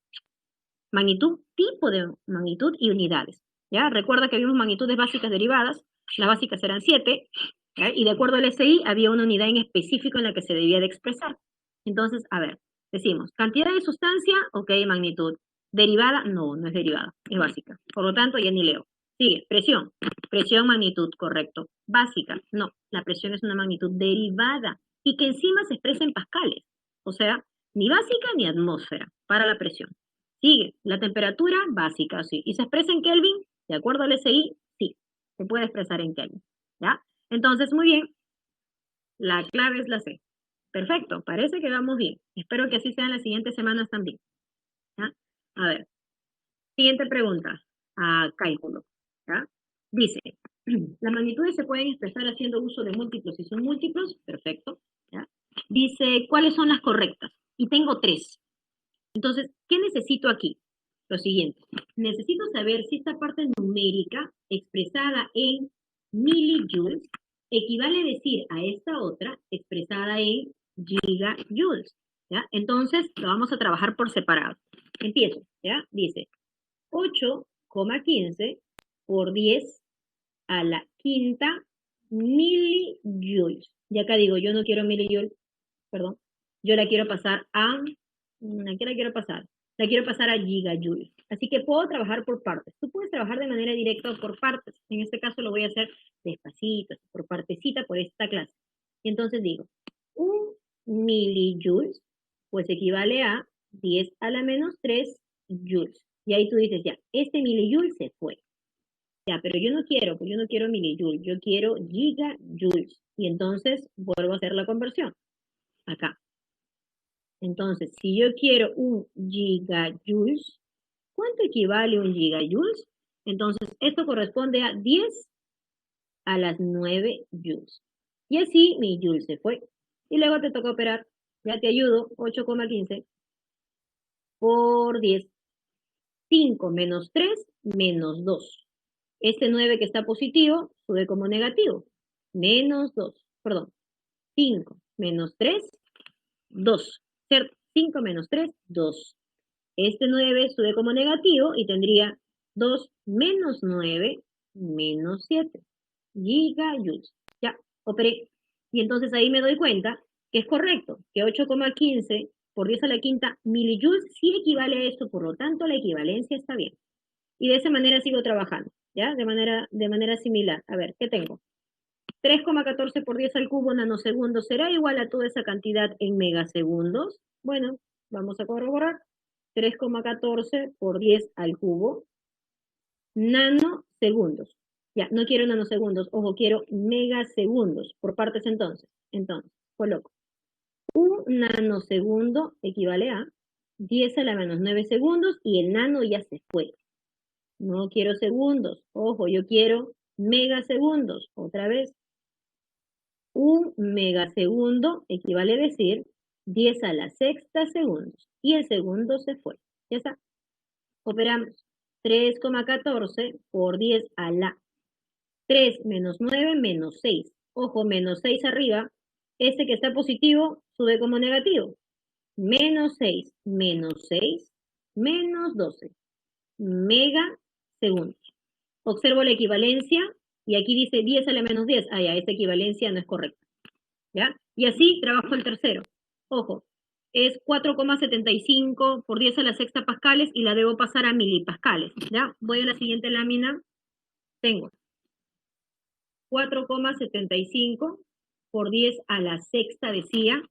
A: magnitud, tipo de magnitud y unidades. ¿Ya? Recuerda que vimos magnitudes básicas derivadas, las básicas eran 7, ¿ya? Y de acuerdo al SI había una unidad en específico en la que se debía de expresar. Entonces, a ver, decimos, cantidad de sustancia, ok, magnitud. Derivada, no, no es derivada, es básica. Por lo tanto, ya ni leo. Sigue, presión. Presión, magnitud, correcto. Básica, no, la presión es una magnitud derivada y que encima se expresa en pascales. O sea, ni básica ni atmósfera para la presión. Sigue, la temperatura básica, sí. ¿Y se expresa en Kelvin? De acuerdo al SI, sí, se puede expresar en Kelvin. ¿Ya? Entonces, muy bien, la clave es la C. Perfecto, parece que vamos bien. Espero que así sean las siguientes semanas también. ¿Ya? A ver, siguiente pregunta. Cálculo. ¿Ya? Dice, las magnitudes se pueden expresar haciendo uso de múltiplos. Si son múltiplos, perfecto. ¿Ya? Dice, ¿cuáles son las correctas? Y tengo 3. Entonces, ¿qué necesito aquí? Lo siguiente, necesito saber si esta parte numérica expresada en millijoules equivale a decir a esta otra expresada en gigajoules, ¿ya? Entonces, lo vamos a trabajar por separado. Empiezo, ¿ya? Dice 8,15 por 10 a la quinta millijoules. Y acá digo, yo no quiero millijoules, perdón, yo la quiero pasar a ¿a qué la quiero pasar? La quiero pasar a gigajoules. Así que puedo trabajar por partes. Tú puedes trabajar de manera directa o por partes. En este caso lo voy a hacer despacito, por partecita, por esta clase. Y entonces digo, un millijoules, pues equivale a 10 a la menos 3 joules. Y ahí tú dices, ya, este milijoule se fue. Ya, pero yo no quiero, pues yo no quiero milijoule, yo quiero gigajoules. Y entonces vuelvo a hacer la conversión. Acá. Entonces, si yo quiero un gigajoules, ¿cuánto equivale un gigajoules? Entonces, esto corresponde a 10 a las 9 joules. Y así mi joule se fue. Y luego te toca operar. Ya te ayudo, 8,15 por 10. 5 menos 3 menos 2. Este 9 que está positivo sube como negativo. Menos 2, perdón. 5 menos 3, 2. ¿Cierto? 5 menos 3, 2. Este 9 sube como negativo y tendría 2 menos 9 menos 7 gigajoules. Ya, operé. Y entonces ahí me doy cuenta que es correcto, que 8,15 por 10 a la quinta milijoules sí equivale a esto, por lo tanto la equivalencia está bien. Y de esa manera sigo trabajando, ¿ya? De manera similar. A ver, ¿qué tengo? 3,14 por 10 al cubo nanosegundos será igual a toda esa cantidad en megasegundos. Bueno, vamos a corroborar. 3,14 por 10 al cubo nanosegundos. Ya, no quiero nanosegundos, ojo, quiero megasegundos. Por partes entonces. Entonces, coloco. Un nanosegundo equivale a 10 a la menos 9 segundos y el nano ya se fue. No quiero segundos, ojo, yo quiero megasegundos. Otra vez, un megasegundo equivale a decir 10 a la sexta segundos y el segundo se fue. Ya está. Operamos 3,14 por 10 a la 3 menos 9 menos 6. Ojo, menos 6 arriba. Este que está positivo sube como negativo. Menos 6 menos 6 menos 12 megasegundos. Observo la equivalencia y aquí dice 10 a la menos 10. Ah, ya, esta equivalencia no es correcta. ¿Ya? Y así trabajo el tercero. Ojo, es 4,75 por 10 a la sexta pascales y la debo pasar a milipascales. ¿Ya? Voy a la siguiente lámina. Tengo 4,75 por 10 a la sexta, decía,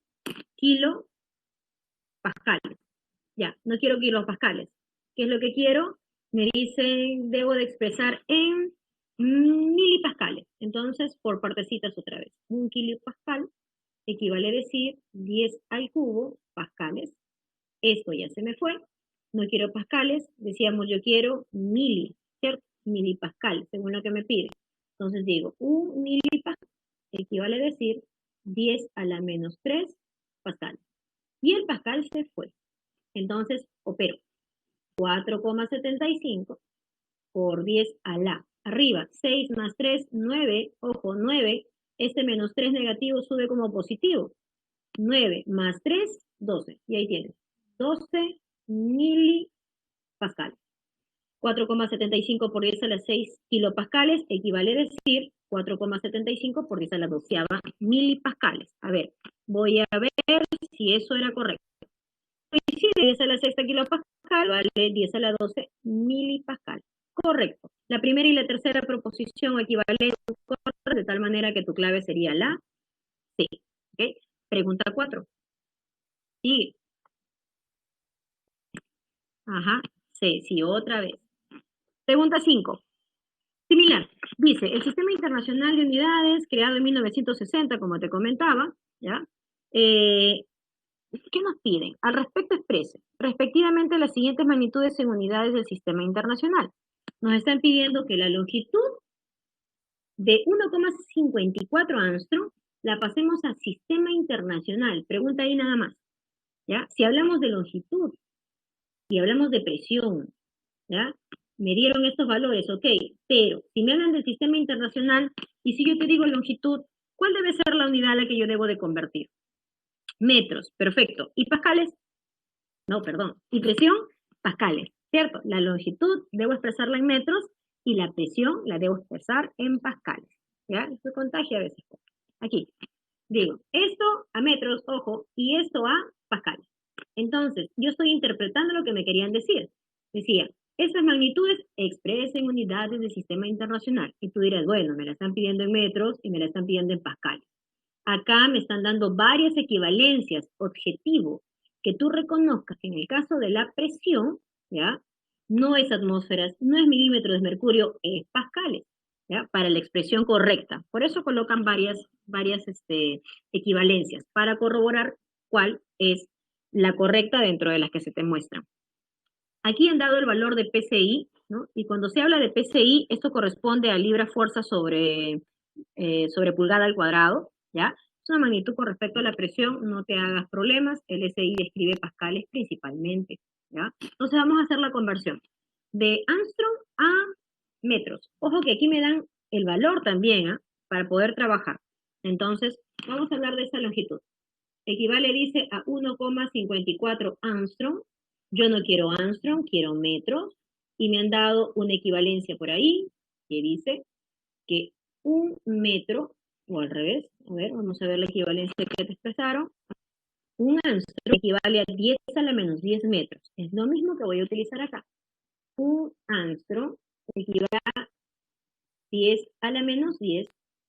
A: kilopascales. Ya, no quiero kilopascales. ¿Qué es lo que quiero? Me dicen, debo de expresar en milipascales. Entonces, por partecitas otra vez. Un kilopascal equivale a decir 10 al cubo pascales. Esto ya se me fue. No quiero pascales. Decíamos, yo quiero mili, ¿cierto? Milipascal, según lo que me pide. Entonces digo, un milipascal equivale a decir 10 a la menos 3 pascal. Y el pascal se fue. Entonces, opero 4,75 por 10 a la arriba. 6 más 3, 9. Ojo, 9. Este menos 3 negativo sube como positivo. 9 más 3, 12. Y ahí tienes. 12 milipascales. 4,75 por 10 a las 6 kilopascales equivale a decir 4,75 por 10 a la doceava milipascales. A ver, voy a ver si eso era correcto. Y si 10 a la sexta kilopascal vale 10 a la 12 milipascal. Correcto. La primera y la tercera proposición equivalen de tal manera que tu clave sería la C. ¿Okay? Pregunta 4. Sigue. Ajá, C, sí, otra vez. Pregunta 5. Similar. Dice, el Sistema Internacional de Unidades, creado en 1960, como te comentaba, ¿ya? ¿Qué nos piden? Al respecto exprese, respectivamente, las siguientes magnitudes en unidades del Sistema Internacional. Nos están pidiendo que la longitud de 1,54 Armstrong la pasemos a Sistema Internacional. Pregunta ahí nada más, ¿ya? Si hablamos de longitud y hablamos de presión, ¿ya? Me dieron estos valores, ok, pero si me hablan del Sistema Internacional y si yo te digo longitud, ¿cuál debe ser la unidad a la que yo debo de convertir? Metros, perfecto. ¿Y pascales? No, perdón. ¿Y presión? Pascales, ¿cierto? La longitud debo expresarla en metros y la presión la debo expresar en pascales. ¿Ya? Esto contagia a veces. Aquí, digo, esto a metros, ojo, y esto a pascales. Entonces, yo estoy interpretando lo que me querían decir. Decía, estas magnitudes expresen unidades del sistema internacional. Y tú dirás, bueno, me la están pidiendo en metros y me la están pidiendo en pascales. Acá me están dando varias equivalencias, objetivo, que tú reconozcas que en el caso de la presión, ¿ya? No es atmósferas, no es milímetros de mercurio, es pascales, ¿ya? Para la expresión correcta. Por eso colocan varias equivalencias, para corroborar cuál es la correcta dentro de las que se te muestran. Aquí han dado el valor de PCI, ¿no? Y cuando se habla de PCI, esto corresponde a libra-fuerza sobre pulgada al cuadrado, ¿ya? Es una magnitud con respecto a la presión, no te hagas problemas, el SI describe pascales principalmente, ¿ya? Entonces vamos a hacer la conversión de Armstrong a metros. Ojo que aquí me dan el valor también, ¿ah? Para poder trabajar. Entonces, vamos a hablar de esa longitud. Equivale, dice, a 1,54 Armstrong. Yo no quiero Armstrong, quiero metros. Y me han dado una equivalencia por ahí que dice que un metro, o al revés, a ver, vamos a ver la equivalencia que te expresaron. Un Armstrong equivale a 10 a la menos 10 metros. Es lo mismo que voy a utilizar acá. Un Armstrong equivale a 10 a la menos 10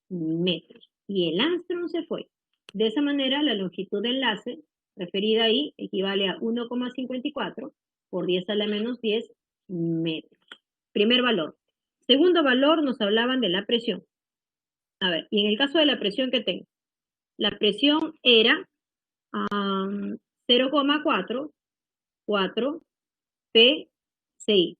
A: metros. Y el Armstrong se fue. De esa manera, la longitud de enlace referida ahí equivale a 1,54 por 10 a la menos 10 metros. Primer valor. Segundo valor, nos hablaban de la presión. A ver, y en el caso de la presión que tengo, la presión era 0,44 PCI.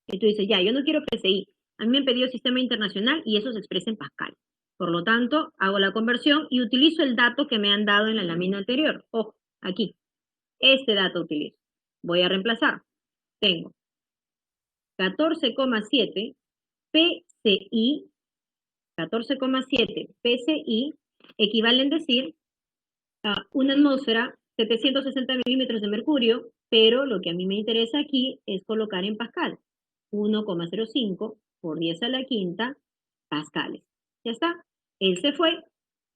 A: Y tú dices, ya, yo no quiero PCI. A mí me han pedido sistema internacional y eso se expresa en Pascal. Por lo tanto, hago la conversión y utilizo el dato que me han dado en la lámina anterior. Ojo, aquí. Este dato utilizo. Voy a reemplazar. Tengo 14,7 PCI, 14,7 PCI equivalen decir a una atmósfera 760 milímetros de mercurio, pero lo que a mí me interesa aquí es colocar en Pascal. 1,05 por 10 a la quinta pascales. Ya está. Él se fue,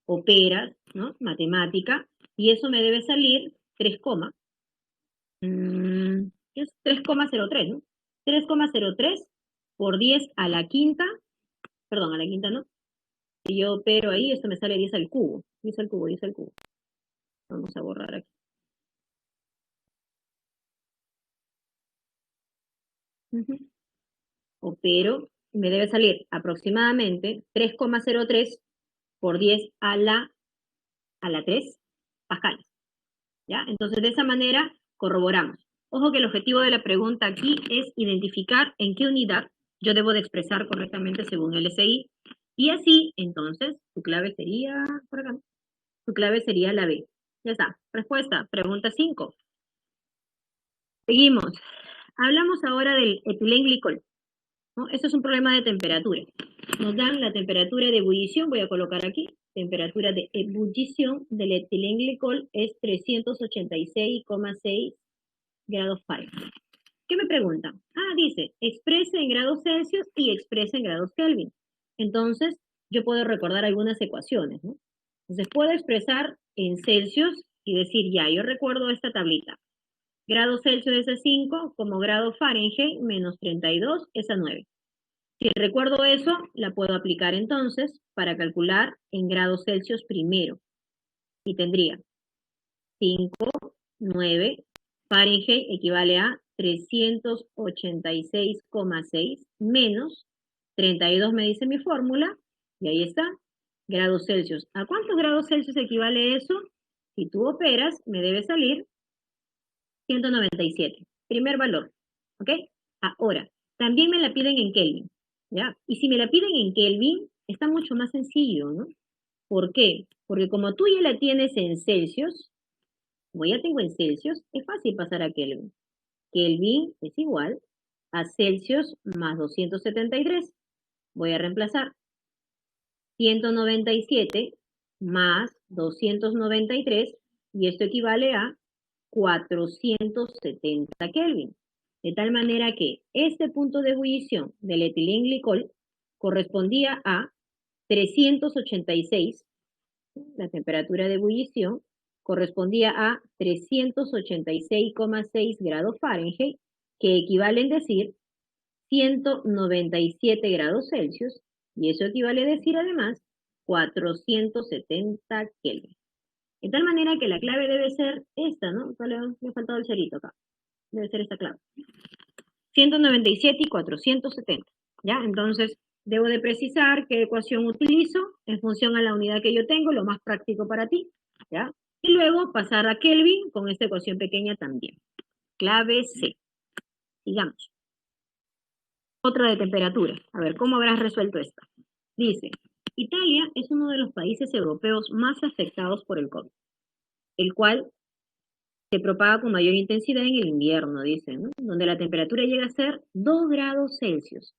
A: operas, ¿no? Matemática, y eso me debe salir 3, es 3,03, ¿no? 3,03 por 10 a la quinta, perdón, a la quinta no. Si yo opero ahí, esto me sale 10 al cubo. 10 al cubo, 10 al cubo. Vamos a borrar aquí. Opero, me debe salir aproximadamente 3,03 por 10 a la 3 pascales. ¿Ya? Entonces, de esa manera, corroboramos. Ojo que el objetivo de la pregunta aquí es identificar en qué unidad yo debo de expresar correctamente según el SI. Y así, entonces, tu clave sería, por acá, tu clave sería la B. Ya está. Respuesta, pregunta 5. Seguimos. Hablamos ahora del etilenglicol, ¿no? Esto es un problema de temperatura. Nos dan la temperatura de ebullición, voy a colocar aquí, temperatura de ebullición del etilenglicol es 386,6 grados Fahrenheit. ¿Qué me preguntan? Dice, exprese en grados Celsius y exprese en grados Kelvin. Entonces, yo puedo recordar algunas ecuaciones, ¿no? Entonces, puedo expresar en Celsius y decir, ya, yo recuerdo esta tablita. Grado Celsius es a 5, como grado Fahrenheit, menos 32 es a 9. Si recuerdo eso, la puedo aplicar entonces para calcular en grados Celsius primero. Y tendría 5, 9, Fahrenheit equivale a 386,6 menos 32 me dice mi fórmula, y ahí está, grados Celsius. ¿A cuántos grados Celsius equivale eso? Si tú operas, me debe salir 197. Primer valor, ¿ok? Ahora, también me la piden en Kelvin, ¿ya? Y si me la piden en Kelvin, está mucho más sencillo, ¿no? ¿Por qué? Porque como tú ya la tienes en Celsius, como ya tengo en Celsius, es fácil pasar a Kelvin. Kelvin es igual a Celsius más 273. Voy a reemplazar 197 más 293 y esto equivale a 470 Kelvin. De tal manera que este punto de ebullición del etilenglicol correspondía a 386, la temperatura de ebullición correspondía a 386,6 grados Fahrenheit, que equivalen a decir 197 grados Celsius, y eso equivale a decir además 470 Kelvin. De tal manera que la clave debe ser esta, ¿no? Me ha faltado el cerito acá. Debe ser esta clave. 197 y 470, ¿ya? Entonces, debo de precisar qué ecuación utilizo en función a la unidad que yo tengo, lo más práctico para ti, ¿ya? Y luego pasar a Kelvin con esta ecuación pequeña también. Clave C. Sigamos. Otra de temperatura. A ver, ¿cómo habrás resuelto esta? Dice, Italia es uno de los países europeos más afectados por el COVID, el cual se propaga con mayor intensidad en el invierno, dicen, ¿no? Donde la temperatura llega a ser 2 grados Celsius,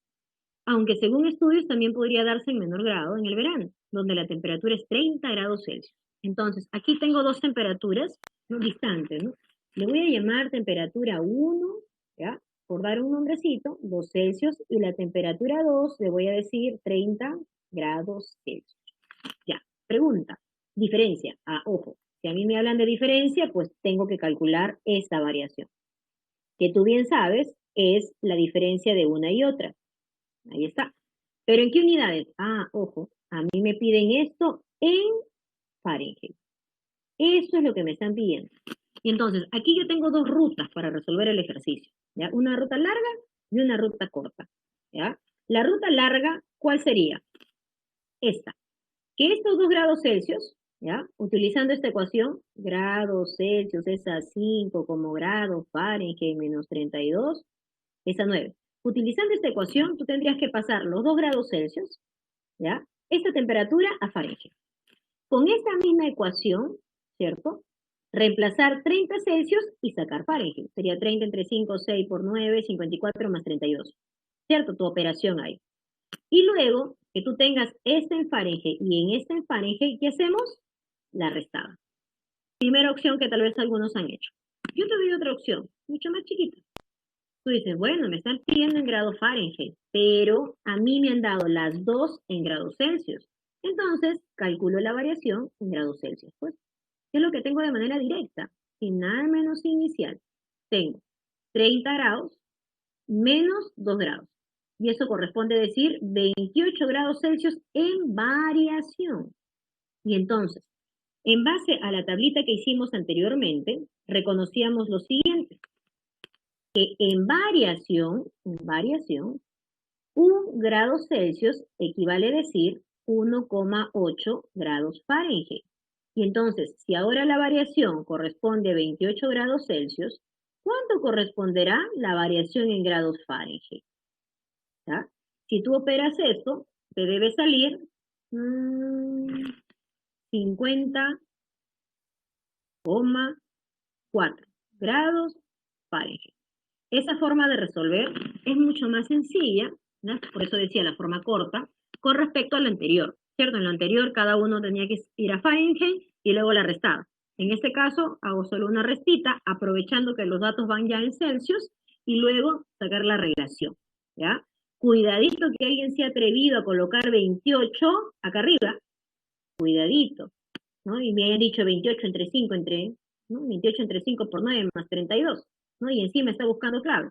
A: aunque según estudios también podría darse en menor grado en el verano, donde la temperatura es 30 grados Celsius. Entonces, aquí tengo dos temperaturas, ¿no? Distantes, ¿no? Le voy a llamar temperatura 1, ¿ya? Por dar un nombrecito, 2 Celsius, y la temperatura 2 le voy a decir 30 grados Celsius. Ya, pregunta, diferencia. Ojo, si a mí me hablan de diferencia, pues tengo que calcular esta variación, que tú bien sabes es la diferencia de una y otra. Ahí está.
C: ¿Pero en qué unidades? Ah, ojo, a mí me piden esto en Fahrenheit. Eso es lo que me están pidiendo. Y entonces, aquí yo tengo dos rutas para resolver el ejercicio, ¿ya? Una ruta larga y una ruta corta, ¿ya? La ruta larga, ¿cuál sería? Esta. Que estos 2 grados Celsius, ¿ya? Utilizando esta ecuación, grados Celsius es a 5 como grados Fahrenheit menos 32, es a 9. Utilizando esta ecuación, tú tendrías que pasar los 2 grados Celsius, ¿ya? Esta temperatura a Fahrenheit. Con esta misma ecuación, ¿cierto? Reemplazar 30 Celsius y sacar Fahrenheit. Sería 30 entre 5, 6 por 9, 54 más 32. ¿Cierto? Tu operación ahí. Y luego que tú tengas esta en Fahrenheit y en esta en Fahrenheit, ¿qué hacemos? La restada. Primera opción que tal vez algunos han hecho. Yo te doy otra opción, mucho más chiquita. Tú dices, bueno, me están pidiendo en grados Fahrenheit, pero a mí me han dado las dos en grados Celsius. Entonces, calculo la variación en grados Celsius. Pues, ¿qué es lo que tengo de manera directa? Sin nada menos inicial. Tengo 30 grados menos 2 grados. Y eso corresponde a decir 28 grados Celsius en variación. Y entonces, en base a la tablita que hicimos anteriormente, reconocíamos lo siguiente, que en variación, 1 grado Celsius equivale a decir 1,8 grados Fahrenheit. Y entonces, si ahora la variación corresponde a 28 grados Celsius, ¿cuánto corresponderá la variación en grados Fahrenheit? ¿Ya? Si tú operas esto, te debe salir 50,4 grados Fahrenheit. Esa forma de resolver es mucho más sencilla, ¿no? Por eso decía la forma corta, con respecto a la anterior, ¿cierto? En la anterior cada uno tenía que ir a Fahrenheit y luego la restaba. En este caso hago solo una restita, aprovechando que los datos van ya en Celsius, y luego sacar la relación, ¿ya? Cuidadito que alguien se ha atrevido a colocar 28 acá arriba, cuidadito, ¿no? Y me hayan dicho 28 entre 5, ¿no? 28 entre 5 por 9 más 32, ¿no? Y encima está buscando clave.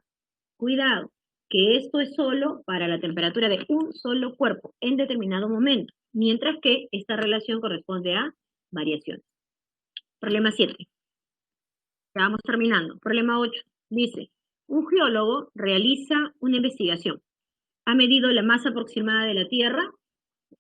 C: Cuidado, que esto es solo para la temperatura de un solo cuerpo en determinado momento, mientras que esta relación corresponde a variaciones. Problema 7. Ya vamos terminando. Problema 8. Dice, un geólogo realiza una investigación. Ha medido la masa aproximada de la Tierra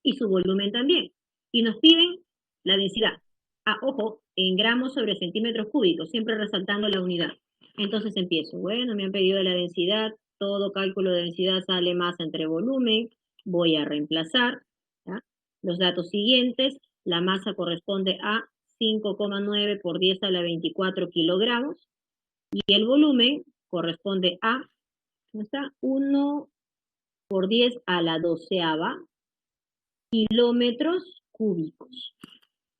C: y su volumen también. Y nos piden la densidad. Ah, ojo, en gramos sobre centímetros cúbicos, siempre resaltando la unidad. Entonces empiezo. Bueno, me han pedido la densidad. Todo cálculo de densidad sale masa entre volumen. Voy a reemplazar, ¿ya? Los datos siguientes. La masa corresponde a 5,9 por 10 a la 24 kilogramos. Y el volumen corresponde a, ¿cómo está? 1 por 10 a la 12ª kilómetros cúbicos.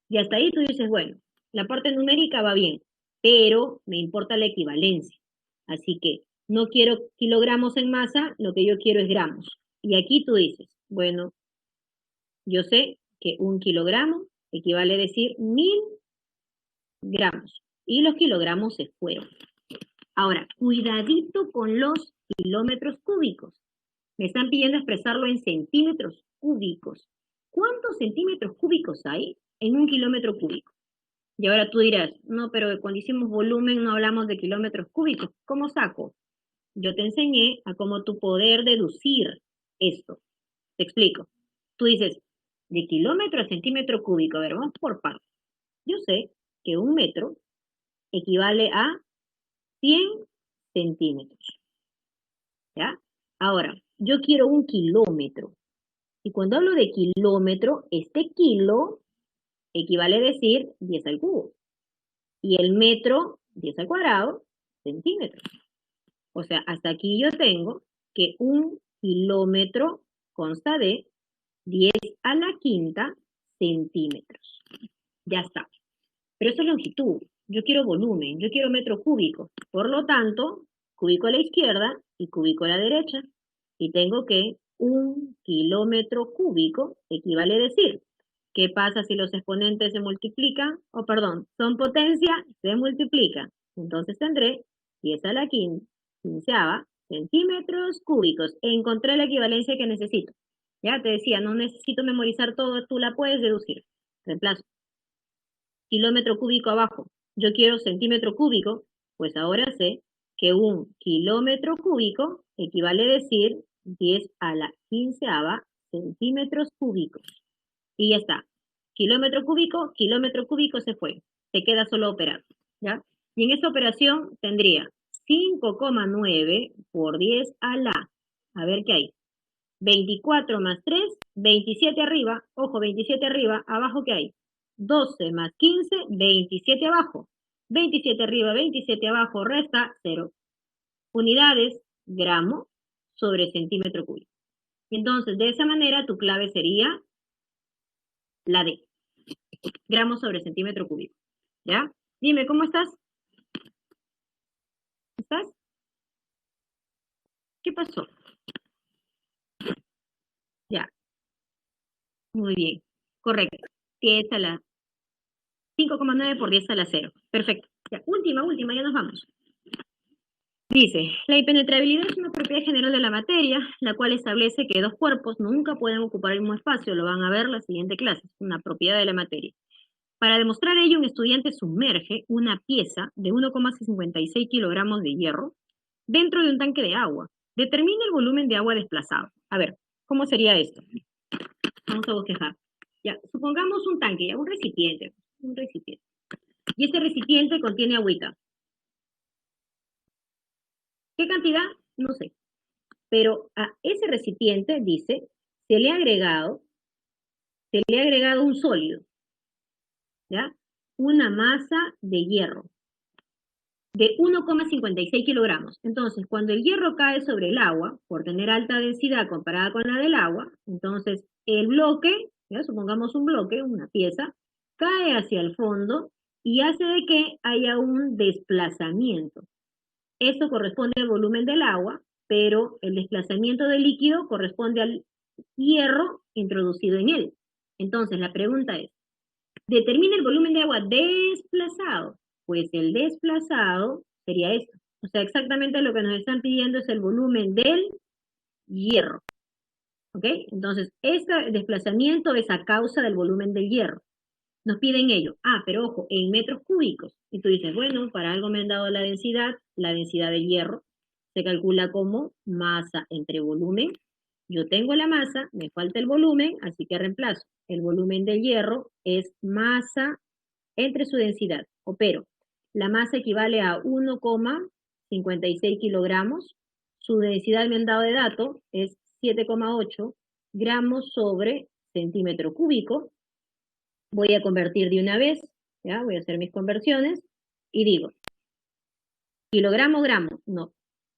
C: Y hasta ahí tú dices, bueno, la parte numérica va bien, pero me importa la equivalencia. Así que no quiero kilogramos en masa, lo que yo quiero es gramos. Y aquí tú dices, bueno, yo sé que 1 kilogramo equivale a decir 1000 gramos. Y los kilogramos se fueron. Ahora, cuidadito con los kilómetros cúbicos. Me están pidiendo expresarlo en centímetros cúbicos. ¿Cuántos centímetros cúbicos hay en 1 kilómetro cúbico? Y ahora tú dirás, no, pero cuando hicimos volumen no hablamos de kilómetros cúbicos. ¿Cómo saco? Yo te enseñé a cómo tú poder deducir esto. Te explico. Tú dices, de kilómetro a centímetro cúbico, a ver, vamos por partes. Yo sé que 1 metro equivale a 100 centímetros. ¿Ya? Ahora, yo quiero 1 kilómetro. Y cuando hablo de kilómetro, este kilo equivale a decir 10 al cubo. Y el metro, 10 al cuadrado, centímetros. O sea, hasta aquí yo tengo que 1 kilómetro consta de 10 a la quinta centímetros. Ya está. Pero eso es longitud. Yo quiero volumen, yo quiero metro cúbico. Por lo tanto, cúbico a la izquierda y cúbico a la derecha. Y tengo que 1 kilómetro cúbico equivale a decir, ¿qué pasa si los exponentes se multiplican? O perdón, son potencia, se multiplican. Entonces tendré 10 a la quinceava centímetros cúbicos. Encontré la equivalencia que necesito. Ya te decía, no necesito memorizar todo, tú la puedes deducir. Reemplazo. Kilómetro cúbico abajo. Yo quiero centímetro cúbico, pues ahora sé que un kilómetro cúbico equivale a decir 10 a la 15ª centímetros cúbicos. Y ya está. Kilómetro cúbico se fue. Te queda solo operar, ¿ya? Y en esta operación tendría 5,9 por 10 a la, a ver qué hay, 24 más 3, 27 arriba, ojo, 27 arriba, abajo ¿qué hay? 12 más 15, 27 abajo. 27 arriba, 27 abajo, resta 0. Unidades, gramo sobre centímetro cúbico. Entonces, de esa manera, tu clave sería la D. Gramos sobre centímetro cúbico. ¿Ya? Dime, ¿cómo estás? ¿Estás? ¿Qué pasó? Ya. Muy bien. Correcto. 10 a la 5,9 por 10 a la 0. Perfecto. Ya, última, ya nos vamos. Dice, la impenetrabilidad es una propiedad general de la materia, la cual establece que dos cuerpos nunca pueden ocupar el mismo espacio. Lo van a ver la siguiente clase. Es una propiedad de la materia. Para demostrar ello, un estudiante sumerge una pieza de 1,56 kilogramos de hierro dentro de un tanque de agua. Determina el volumen de agua desplazado. A ver, ¿cómo sería esto? Vamos a bosquejar. Ya, supongamos un tanque, ya, un recipiente. Y este recipiente contiene agüita. ¿Qué cantidad? No sé. Pero a ese recipiente, dice, se le ha agregado un sólido, ¿ya? Una masa de hierro de 1,56 kilogramos. Entonces, cuando el hierro cae sobre el agua, por tener alta densidad comparada con la del agua, entonces el bloque, ¿ya? Supongamos un bloque, una pieza, cae hacia el fondo y hace de que haya un desplazamiento. Eso corresponde al volumen del agua, pero el desplazamiento del líquido corresponde al hierro introducido en él. Entonces, la pregunta es, determina el volumen de agua desplazado. Pues el desplazado sería esto. O sea, exactamente lo que nos están pidiendo es el volumen del hierro. ¿Ok? Entonces, este desplazamiento es a causa del volumen del hierro. Nos piden ello. Ah, pero ojo, en metros cúbicos. Y tú dices, bueno, para algo me han dado la densidad del hierro se calcula como masa entre volumen. Yo tengo la masa, me falta el volumen, así que reemplazo. El volumen del hierro es masa entre su densidad. Opero. La masa equivale a 1,56 kilogramos. Su densidad me han dado de dato es 7,8 gramos sobre centímetro cúbico. Voy a convertir de una vez, ¿ya? Voy a hacer mis conversiones y digo, kilogramo, gramo, no.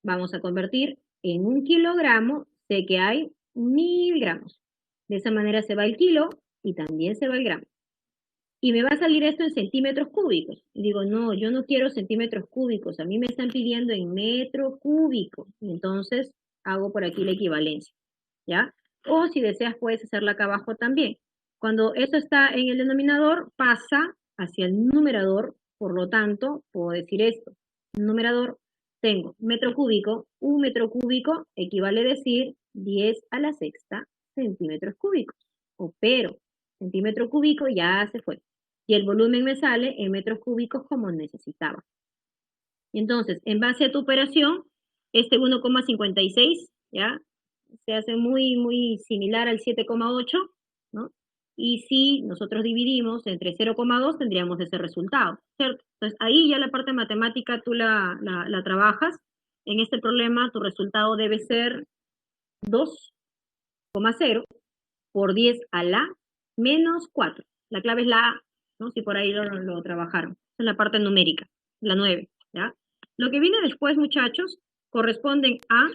C: Vamos a convertir en un kilogramo, sé que hay 1000 gramos. De esa manera se va el kilo y también se va el gramo. Y me va a salir esto en centímetros cúbicos. Y digo, no, yo no quiero centímetros cúbicos, a mí me están pidiendo en metro cúbico. Y entonces hago por aquí la equivalencia, ¿ya? O si deseas puedes hacerla acá abajo también. Cuando esto está en el denominador, pasa hacia el numerador, por lo tanto, puedo decir esto. Numerador, tengo metro cúbico, un metro cúbico equivale a decir 10 a la sexta centímetros cúbicos. Opero, centímetro cúbico ya se fue. Y el volumen me sale en metros cúbicos como necesitaba. Y entonces, en base a tu operación, este 1,56, ¿ya? Se hace muy similar al 7,8, ¿no? Y si nosotros dividimos entre 0,2, tendríamos ese resultado, ¿cierto? Entonces, ahí ya la parte matemática tú la trabajas. En este problema, tu resultado debe ser 2,0 por 10 a la menos 4. La clave es la A, ¿no? Si por ahí lo trabajaron. Es la parte numérica, la 9, ¿ya? Lo que viene después, muchachos, corresponden a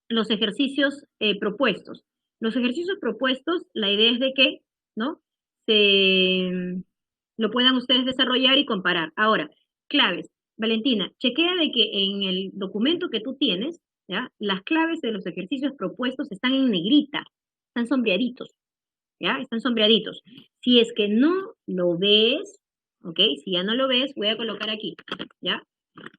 C: los ejercicios propuestos. Los ejercicios propuestos, la idea es de que, ¿no? Lo puedan ustedes desarrollar y comparar. Ahora, claves. Valentina, chequea de que en el documento que tú tienes, ¿ya? Las claves de los ejercicios propuestos están en negrita, están sombreaditos, ¿ya? Están sombreaditos. Si es que no lo ves, ¿ok? Si ya no lo ves, voy a colocar aquí, ¿ya?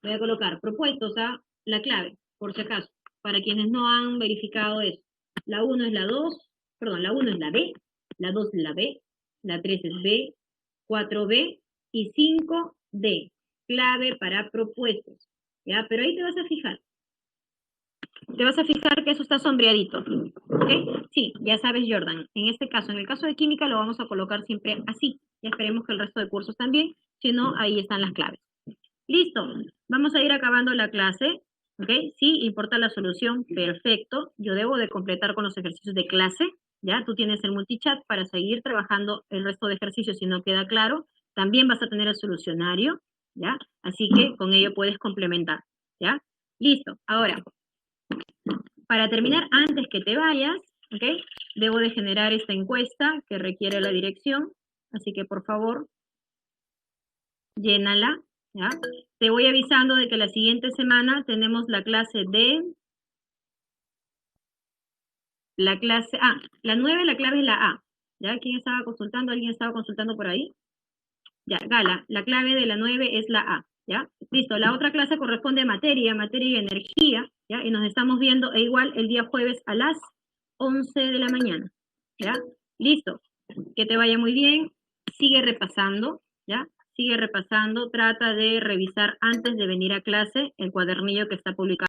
C: Voy a colocar propuestos a la clave, por si acaso, para quienes no han verificado eso. La 1 es la 2, perdón, la 1 es la B, la 2 es la B, la 3 es B, 4B y 5D. Clave para propuestos. ¿Ya? Pero ahí te vas a fijar. Te vas a fijar que eso está sombreadito. ¿Ok? Sí, ya sabes, Jordan. En este caso, en el caso de química, lo vamos a colocar siempre así. Ya esperemos que el resto de cursos también. Si no, ahí están las claves. Listo. Vamos a ir acabando la clase. ¿Ok? Sí, importa la solución. Perfecto. Yo debo de completar con los ejercicios de clase. ¿Ya? Tú tienes el multichat para seguir trabajando el resto de ejercicios si no queda claro. También vas a tener el solucionario. ¿Ya? Así que con ello puedes complementar. ¿Ya? Listo. Ahora, para terminar, antes que te vayas, ¿ok? Debo de generar esta encuesta que requiere la dirección. Así que, por favor, llénala, ¿ya? Te voy avisando de que la siguiente semana tenemos la clase de... La clase... Ah, la 9, la clave es la A. ¿Ya? ¿Quién estaba consultando? ¿Alguien estaba consultando por ahí? Ya, Gala, la clave de la 9 es la A. ¿Ya? Listo, la otra clase corresponde a materia y energía, ¿ya? Y nos estamos viendo igual el día jueves a las 11 de la mañana, ¿ya? Listo, que te vaya muy bien, sigue repasando, ¿ya? Sigue repasando, trata de revisar antes de venir a clase el cuadernillo que está publicado.